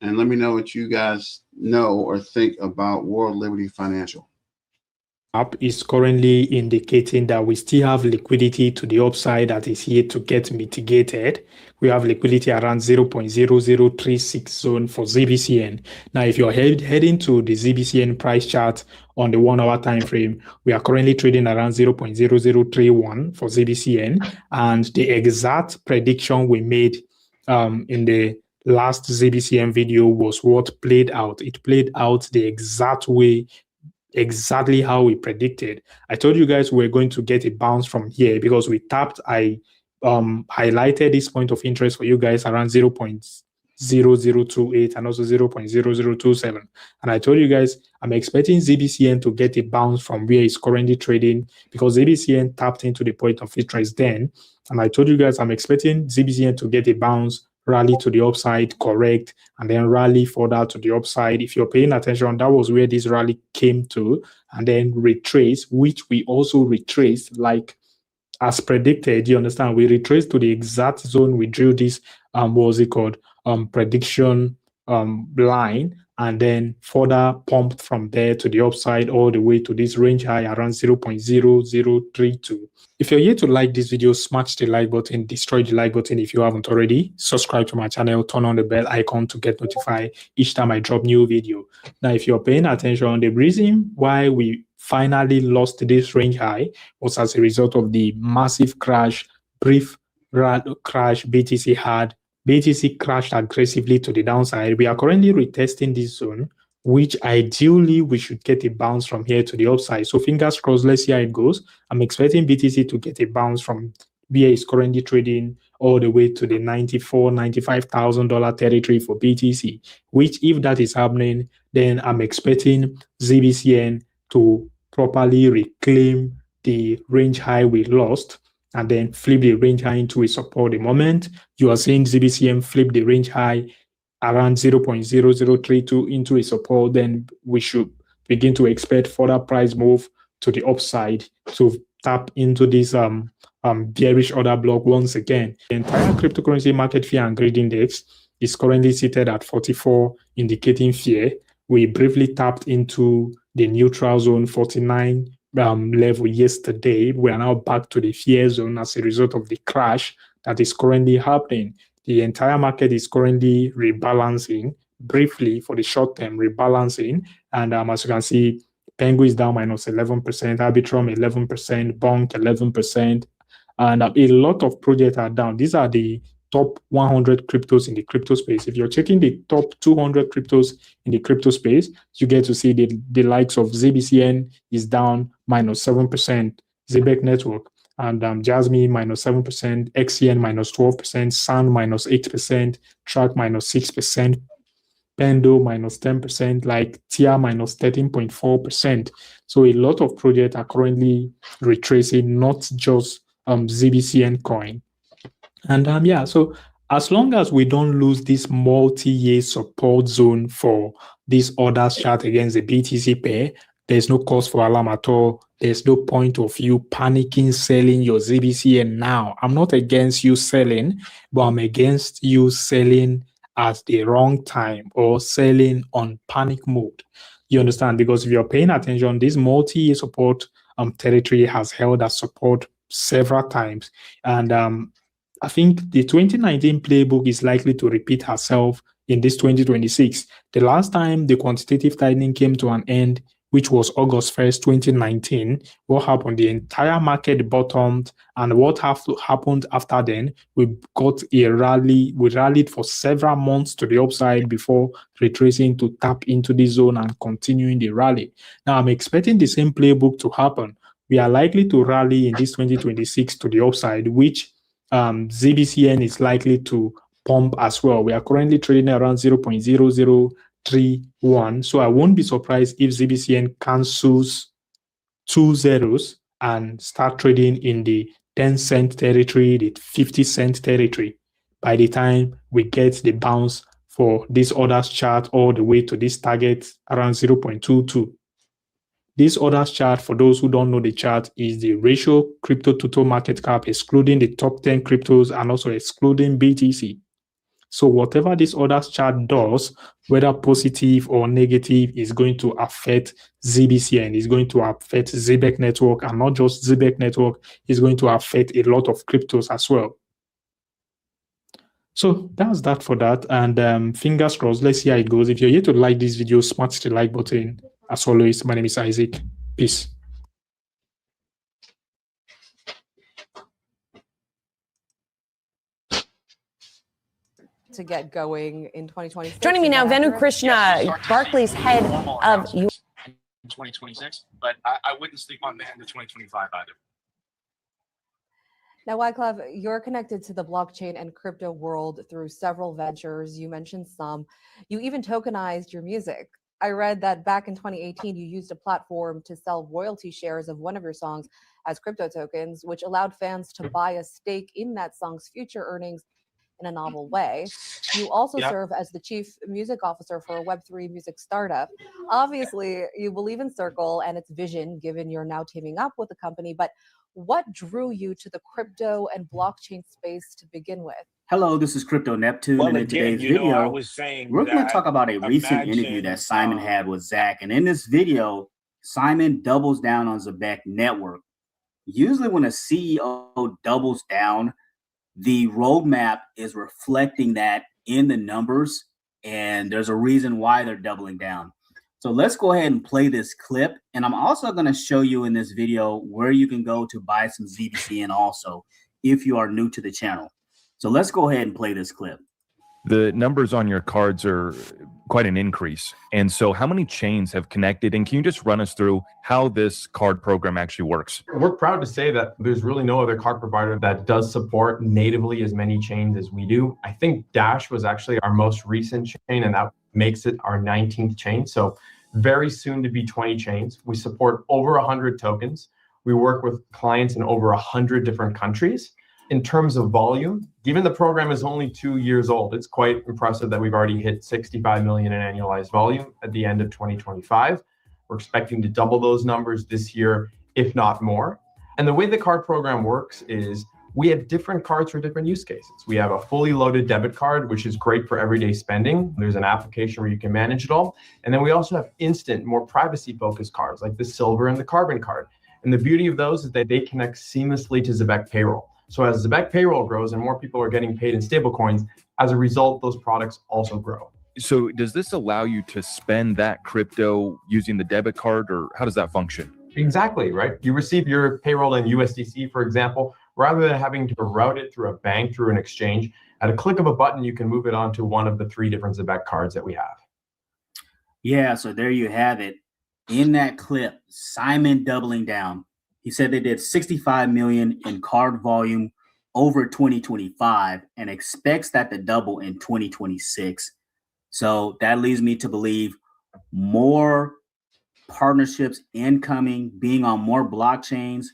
and let me know what you guys know or think about World Liberty Financial. App is currently indicating that we still have liquidity to the upside that is here to get mitigated. We have liquidity around 0.0036 zone for ZBCN. Now, if you're heading to the ZBCN price chart on the 1 hour time frame, we are currently trading around 0.0031 for ZBCN. And the exact prediction we made in the last ZBCN video was what played out. It played out the exact way, exactly how we predicted. I told you guys we're going to get a bounce from here because we tapped. I highlighted this point of interest for you guys around 0.0028 and also 0.0027. And I told you guys I'm expecting ZBCN to get a bounce from where it's currently trading because ZBCN tapped into the point of interest then. And I told you guys I'm expecting ZBCN to get a bounce, rally to the upside, correct, and then rally further to the upside. If you're paying attention, that was where this rally came to, and then retrace, which we also retraced like as predicted. You understand? We retraced to the exact zone we drew this prediction line, and then further pumped from there to the upside all the way to this range high around 0.0032. If you're here to like this video, smash the like button, destroy the like button if you haven't already, subscribe to my channel, turn on the bell icon to get notified each time I drop new video. Now, if you're paying attention, the reason why we finally lost this range high was as a result of the massive crash, brief crash BTC had. BTC crashed aggressively to the downside. We are currently retesting this zone, which ideally we should get a bounce from here to the upside. So fingers crossed, let's see how it goes. I'm expecting BTC to get a bounce from where it's currently trading all the way to the $95,000 territory for BTC, which if that is happening, then I'm expecting ZBCN to properly reclaim the range high we lost and then flip the range high into a support. The moment you are seeing ZBCN flip the range high around 0.0032 into a support, then we should begin to expect further price move to the upside to tap into this bearish order block once again. The entire cryptocurrency market fear and greed index is currently seated at 44, indicating fear. We briefly tapped into the neutral zone 49 level yesterday. We are now back to the fear zone as a result of the crash that is currently happening. The entire market is currently rebalancing, briefly for the short term, rebalancing. And as you can see, Pengu is down minus 11%, Arbitrum 11%, Bonk 11%, and a lot of projects are down. These are the top 100 cryptos in the crypto space. If you're checking the top 200 cryptos in the crypto space, you get to see the likes of ZBCN is down minus 7%, Zebec Network, and Jasmine minus 7%, XCN minus 12%, Sun minus 8%, Track minus 6%, Pendo minus 10%, like TIA minus 13.4%. So a lot of projects are currently retracing, not just ZBCN coin. And yeah, so as long as we don't lose this multi-year support zone for this order chart against the BTC pair, there's no cause for alarm at all. There's no point of you panicking selling your ZBCN now. I'm not against you selling, but I'm against you selling at the wrong time or selling on panic mode. You understand? Because if you're paying attention, this multi-year support territory has held that support several times. And I think the 2019 playbook is likely to repeat herself in this 2026. The last time the quantitative tightening came to an end, which was August 1st, 2019, what happened? The entire market bottomed, and what happened after then? We got a rally. We rallied for several months to the upside before retracing to tap into the zone and continuing the rally. Now, I'm expecting the same playbook to happen. We are likely to rally in this 2026 to the upside, which ZBCN is likely to pump as well. We are currently trading around 0.0031. So I won't be surprised if ZBCN cancels 2 zeros and start trading in the 10-cent territory, the 50-cent territory by the time we get the bounce for this orders chart all the way to this target around 0.22. This orders chart, for those who don't know the chart, is the ratio crypto total market cap excluding the top 10 cryptos and also excluding BTC. So whatever this orders chart does, whether positive or negative, is going to affect ZBCN, is going to affect Zebec Network, and not just Zebec Network, is going to affect a lot of cryptos as well. So that's that for that. And fingers crossed, let's see how it goes. If you're here to like this video, smash the like button. As always, my name is Isaac. Peace. To get going in 2026. Joining me now, Venu Krishna, Barclays head of 2026, but I wouldn't sleep on the end of 2025 either. Now, Wyclef, you're connected to the blockchain and crypto world through several ventures. You mentioned some. You even tokenized your music. I read that back in 2018, you used a platform to sell royalty shares of one of your songs as crypto tokens, which allowed fans to buy a stake in that song's future earnings in a novel way. You also serve as the chief music officer for a Web3 music startup. Obviously, you believe in Circle and its vision, given you're now teaming up with the company, but what drew you to the crypto and blockchain space to begin with? Hello, this is Crypto Neptune, and in today's video, we're going to talk about a recent interview that Simon had with Zach. And in this video, Simon doubles down on Zebec Network. Usually when a CEO doubles down, the roadmap is reflecting that in the numbers, and there's a reason why they're doubling down. So let's go ahead and play this clip. And I'm also going to show you in this video where you can go to buy some ZBCN also, if you are new to the channel. So let's go ahead and play this clip. The numbers on your cards are quite an increase. And so how many chains have connected? And can you just run us through how this card program actually works? We're proud to say that there's really no other card provider that does support natively as many chains as we do. I think Dash was actually our most recent chain, and that makes it our 19th chain. So very soon to be 20 chains. We support over 100 tokens. We work with clients in over 100 different countries. In terms of volume, given the program is only 2 years old, it's quite impressive that we've already hit 65 million in annualized volume at the end of 2025. We're expecting to double those numbers this year, if not more. And the way the card program works is we have different cards for different use cases. We have a fully loaded debit card, which is great for everyday spending. There's an application where you can manage it all. And then we also have instant, more privacy-focused cards like the silver and the carbon card. And the beauty of those is that they connect seamlessly to Zebec payroll. So as Zebec payroll grows and more people are getting paid in stablecoins, as a result, those products also grow. So does this allow you to spend that crypto using the debit card, or how does that function? Exactly, right? You receive your payroll in USDC, for example, rather than having to route it through a bank, through an exchange. At a click of a button, you can move it onto one of the 3 different Zebec cards that we have. Yeah, so there you have it. In that clip, Simon doubling down. He said they did 65 million in card volume over 2025 and expects that to double in 2026. So that leads me to believe more partnerships incoming, being on more blockchains,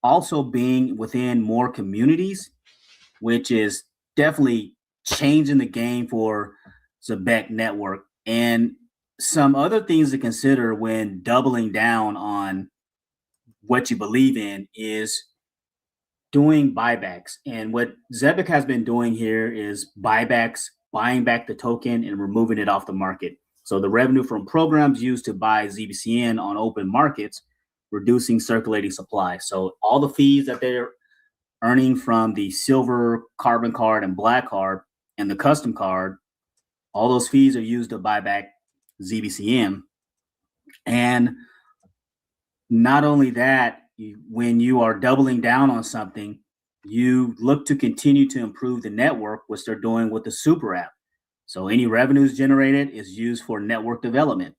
also being within more communities, which is definitely changing the game for Zebec Network. And some other things to consider when doubling down on what you believe in is doing buybacks. And what Zebec has been doing here is buybacks, buying back the token and removing it off the market. So the revenue from programs used to buy ZBCN on open markets, reducing circulating supply. So all the fees that they're earning from the silver, carbon card, and black card, and the custom card, all those fees are used to buy back ZBCN. And not only that, when you are doubling down on something, you look to continue to improve the network, which they're doing with the super app. So any revenues generated is used for network development.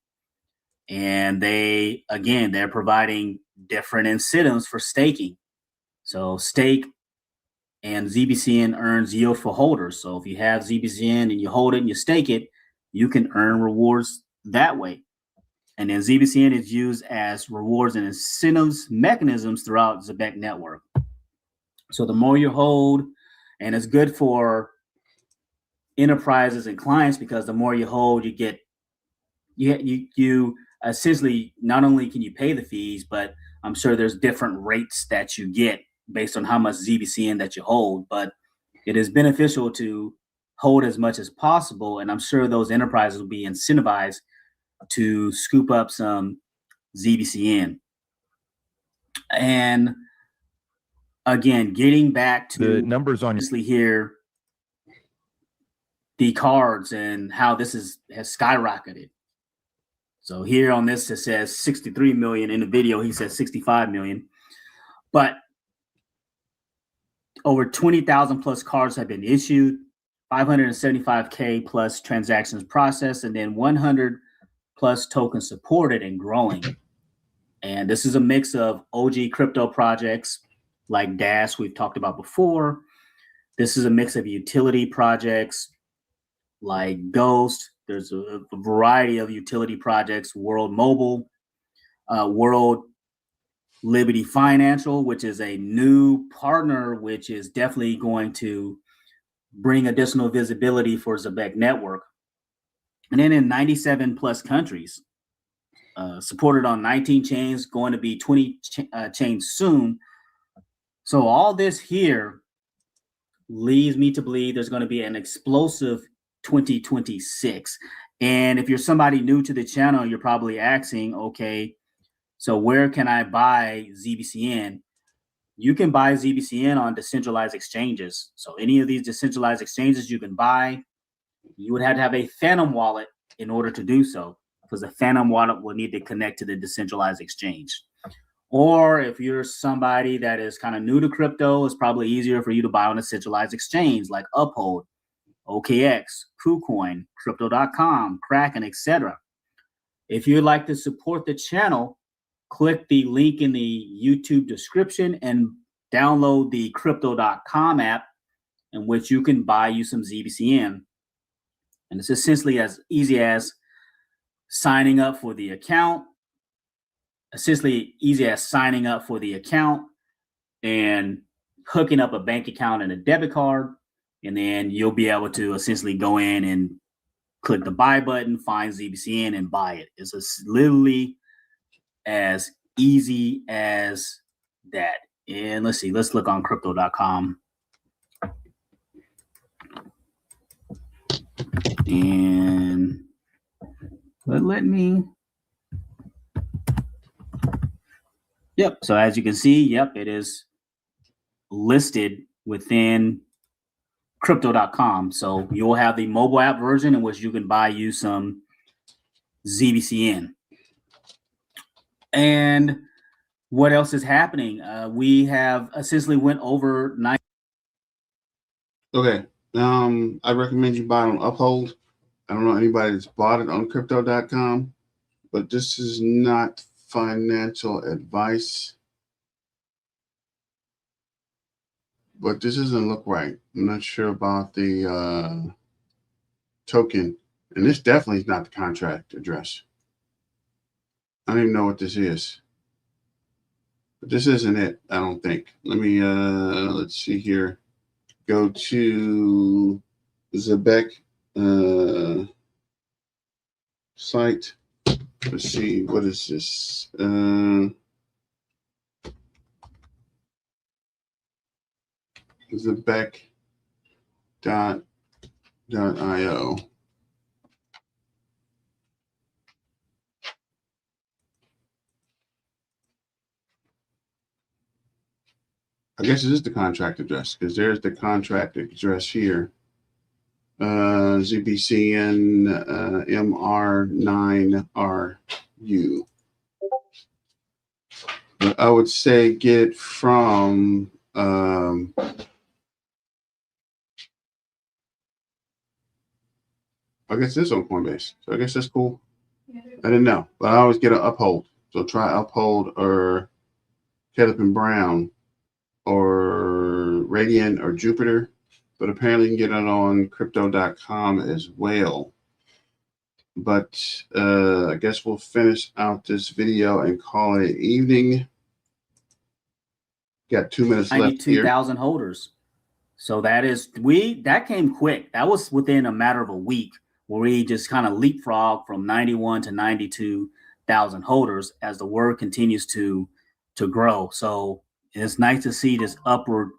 And they're providing different incentives for staking. So stake and ZBCN earns yield for holders. So if you have ZBCN and you hold it and you stake it, you can earn rewards that way. And then ZBCN is used as rewards and incentives mechanisms throughout Zebec Network. So the more you hold, and it's good for enterprises and clients, because the more you hold, you get you essentially, not only can you pay the fees, but I'm sure there's different rates that you get based on how much ZBCN that you hold. But it is beneficial to hold as much as possible, and I'm sure those enterprises will be incentivized to scoop up some ZBCN. And again, getting back to the numbers on here, the cards and how this has skyrocketed. So here on this, it says 63 million. In the video, he says 65 million. But over 20,000 plus cards have been issued, 575K plus transactions processed, and then 100 plus tokens supported and growing. And this is a mix of OG crypto projects like Dash we've talked about before. This is a mix of utility projects like Ghost. There's a variety of utility projects, World Mobile, World Liberty Financial, which is a new partner, which is definitely going to bring additional visibility for Zebec Network. And then in 97 plus countries, supported on 19 chains, going to be 20 chains soon. So all this here leads me to believe there's going to be an explosive 2026. And if you're somebody new to the channel, you're probably asking, okay, so where can I buy ZBCN? You can buy ZBCN on decentralized exchanges. So any of these decentralized exchanges you can buy. You would have to have a Phantom wallet in order to do so, because the Phantom wallet will need to connect to the decentralized exchange. Or if you're somebody that is kind of new to crypto, it's probably easier for you to buy on a centralized exchange like Uphold, OKX, KuCoin, Crypto.com, Kraken, etc. If you'd like to support the channel, click the link in the YouTube description and download the Crypto.com app, in which you can buy you some ZBCN. And it's essentially as easy as signing up for the account, and hooking up a bank account and a debit card. And then you'll be able to essentially go in and click the buy button, find ZBCN and buy it. It's literally as easy as that. And let's see, let's look on crypto.com. And let me. Yep. So as you can see, yep, it is listed within crypto.com. So you'll have the mobile app version in which you can buy you some ZBCN. And what else is happening? We have essentially went over 9. Okay. I recommend you buy it on Uphold. I don't know anybody that's bought it on crypto.com, but this is not financial advice. But this doesn't look right. I'm not sure about the token. And this definitely is not the contract address. I don't even know what this is. But this isn't it, I don't think. Let me, let's see here. Go to Zebec site. Let's see, what is this? Zebec.io. I guess it is the contract address, because there's the contract address here. ZBCN MR9RU. But I would say get it from I guess this on Coinbase. So I guess that's cool. I didn't know, but I always get an Uphold. So try Uphold or Caleb and Brown or Radiant or Jupiter. But apparently you can get it on crypto.com as well. But I guess we'll finish out this video and call it evening. Got 2 minutes left here. 92,000 holders. So that came quick. That was within a matter of a week where we just kind of leapfrog from 91 to 92,000 holders as the word continues to grow. So it's nice to see this upward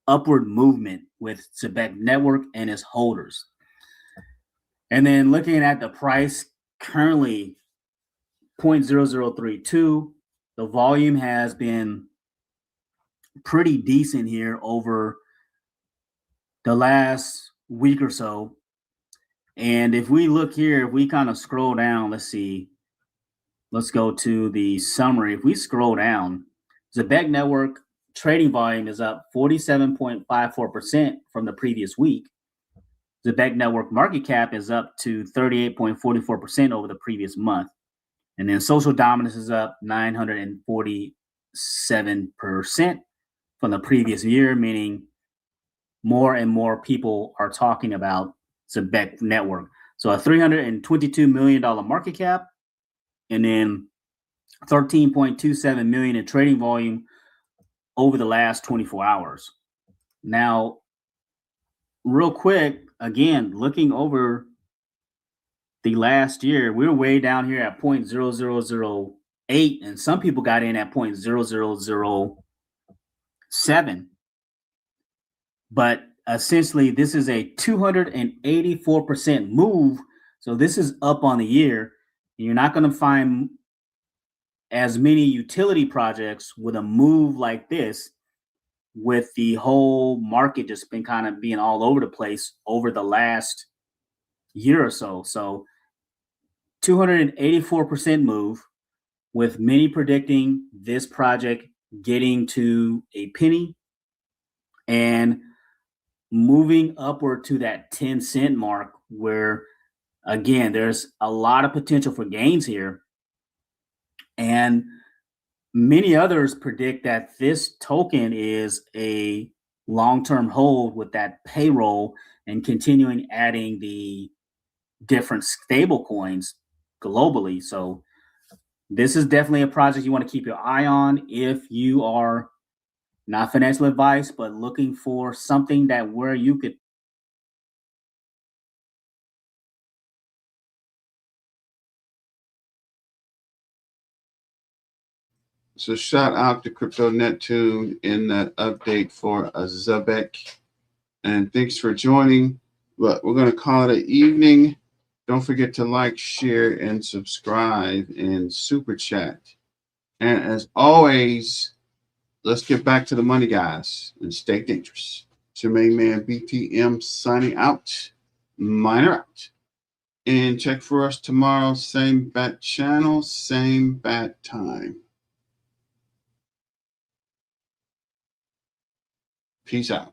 movement with Zebec Network and its holders. And then looking at the price currently 0.0032, the volume has been pretty decent here over the last week or so. And if we look here, if we kind of scroll down, let's see, let's go to the summary. If we scroll down, Zebec Network trading volume is up 47.54% from the previous week. Zebec Network market cap is up to 38.44% over the previous month. And then social dominance is up 947% from the previous year, meaning more and more people are talking about Zebec Network. So a $322 million market cap, and then 13.27 million in trading volume over the last 24 hours. Now, real quick, again, looking over the last year, we were way down here at 0.0008, and some people got in at 0.0007. But essentially, this is a 284% move. So this is up on the year. You're not going to find as many utility projects with a move like this, with the whole market just been kind of being all over the place over the last year or so. So 284% move, with many predicting this project getting to a penny and moving upward to that 10-cent mark, where again, there's a lot of potential for gains here. And many others predict that this token is a long-term hold with that payroll and continuing adding the different stable coins globally. So this is definitely a project you want to keep your eye on if you are not financial advice, but looking for something that where you could. So shout out to Crypto Neptune in that update for a Zebec. And thanks for joining. But we're going to call it an evening. Don't forget to like, share, and subscribe and super chat. And as always, let's get back to the money, guys, and stay dangerous. It's your main man, BTM, signing out. Miner out. And check for us tomorrow. Same bat channel, same bat time. Peace out.